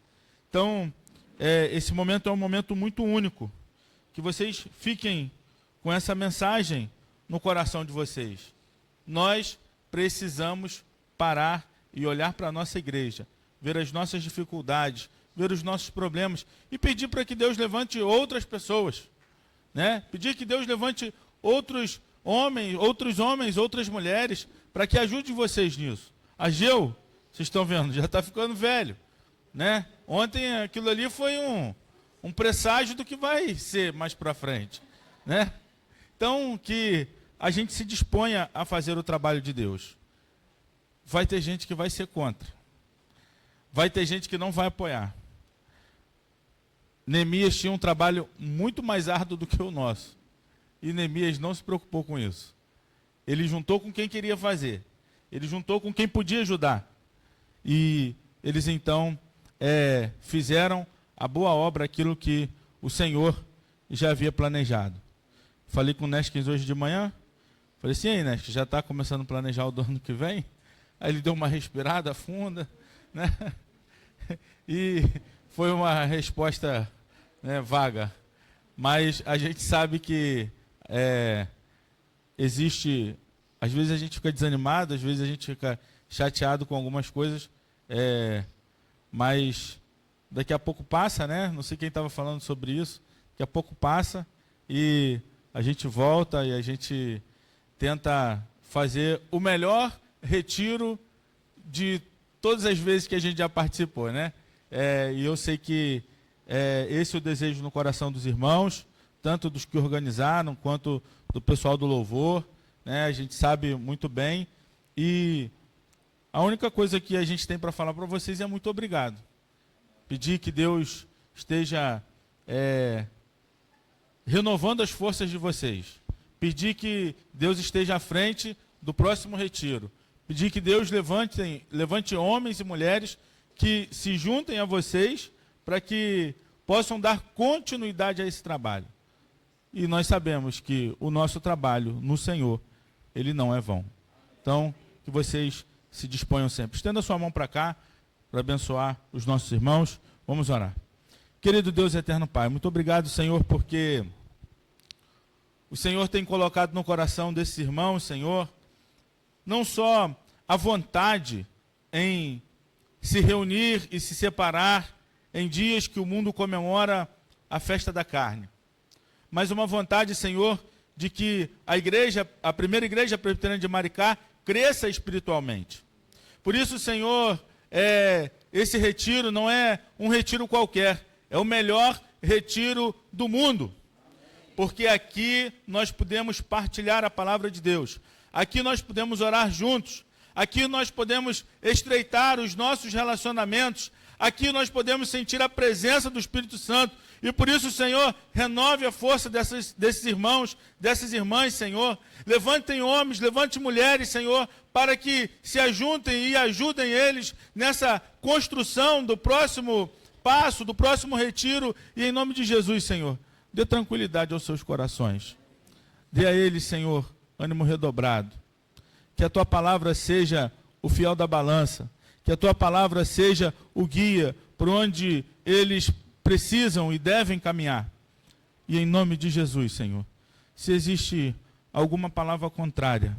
Então, esse momento é um momento muito único. Que vocês fiquem com essa mensagem no coração de vocês. Nós precisamos parar e olhar para a nossa igreja, ver as nossas dificuldades, ver os nossos problemas e pedir para que Deus levante outras pessoas, né? Pedir que Deus levante outros homens, outras mulheres, para que ajude vocês nisso. Ageu, vocês estão vendo, já está ficando velho, né? Ontem aquilo ali foi um presságio do que vai ser mais para frente, né? Então, que a gente se disponha a fazer o trabalho de Deus. Vai ter gente que vai ser contra. Vai ter gente que não vai apoiar. Neemias tinha um trabalho muito mais árduo do que o nosso. E Neemias não se preocupou com isso. Ele juntou com quem queria fazer. Ele juntou com quem podia ajudar. E eles então fizeram a boa obra, aquilo que o Senhor já havia planejado. Falei com o Neskins hoje de manhã. Falei assim, aí Neskins, já está começando a planejar o do ano que vem? Aí ele deu uma respirada funda, né? E foi uma resposta, né, vaga. Mas a gente sabe que existe... Às vezes a gente fica desanimado, às vezes a gente fica chateado com algumas coisas, mas daqui a pouco passa, né? Não sei quem estava falando sobre isso. Daqui a pouco passa e a gente volta e a gente tenta fazer o melhor retiro de todas as vezes que a gente já participou, né? E eu sei que esse é o desejo no coração dos irmãos, tanto dos que organizaram quanto do pessoal do louvor, né? A gente sabe muito bem. E a única coisa que a gente tem para falar para vocês é muito obrigado. Pedir que Deus esteja renovando as forças de vocês. Pedir que Deus esteja à frente do próximo retiro. Pedir que Deus levante homens e mulheres que se juntem a vocês para que possam dar continuidade a esse trabalho. E nós sabemos que o nosso trabalho no Senhor, ele não é vão. Então, que vocês se disponham sempre. Estenda sua mão para cá, para abençoar os nossos irmãos. Vamos orar. Querido Deus e eterno Pai, muito obrigado, Senhor, porque o Senhor tem colocado no coração desses irmãos, Senhor, não só a vontade em se reunir e se separar em dias que o mundo comemora a festa da carne, mas uma vontade, Senhor, de que a primeira igreja presbiteriana de Maricá cresça espiritualmente. Por isso, Senhor, esse retiro não é um retiro qualquer, é o melhor retiro do mundo, porque aqui nós podemos partilhar a palavra de Deus, aqui nós podemos orar juntos, aqui nós podemos estreitar os nossos relacionamentos, aqui nós podemos sentir a presença do Espírito Santo. E por isso, Senhor, renove a força desses irmãos, dessas irmãs, Senhor. Levantem homens, levante mulheres, Senhor, para que se ajuntem e ajudem eles nessa construção do próximo passo, do próximo retiro. E em nome de Jesus, Senhor, dê tranquilidade aos seus corações. Dê a eles, Senhor, ânimo redobrado. Que a Tua palavra seja o fiel da balança. Que a Tua palavra seja o guia por onde eles precisam e devem caminhar. E em nome de Jesus, Senhor, se existe alguma palavra contrária,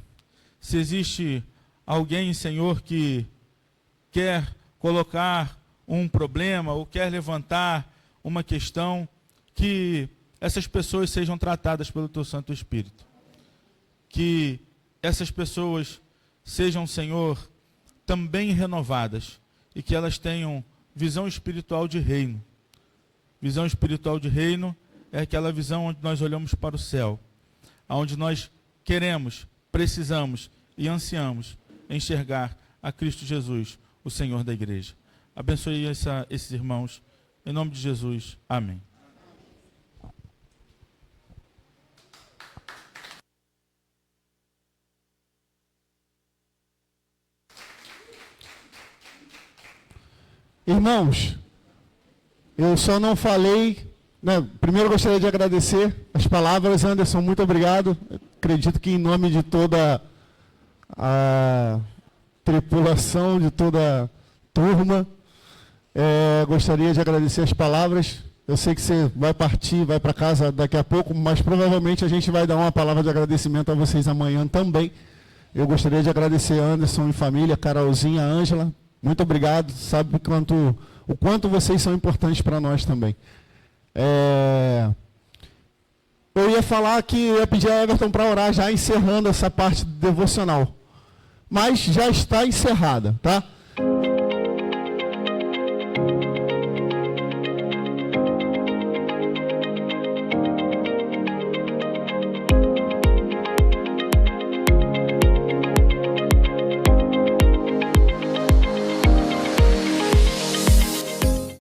se existe alguém, Senhor, que quer colocar um problema ou quer levantar uma questão, que essas pessoas sejam tratadas pelo Teu Santo Espírito. Que essas pessoas sejam, Senhor, também renovadas e que elas tenham visão espiritual de reino. Visão espiritual de reino é aquela visão onde nós olhamos para o céu, onde nós queremos, precisamos e ansiamos enxergar a Cristo Jesus, o Senhor da igreja. Abençoe esses irmãos, em nome de Jesus. Amém. Irmãos, eu só não falei, né? Primeiro eu gostaria de agradecer as palavras. Anderson, muito obrigado. Acredito que em nome de toda a tripulação, de toda a turma, gostaria de agradecer as palavras. Eu sei que você vai partir, vai para casa daqui a pouco, mas provavelmente a gente vai dar uma palavra de agradecimento a vocês amanhã também. Eu gostaria de agradecer a Anderson e família, Carolzinha, Ângela. Muito obrigado. Sabe o quanto vocês são importantes para nós também. Eu ia falar que eu ia pedir a Everton para orar, já encerrando essa parte devocional. Mas já está encerrada, tá?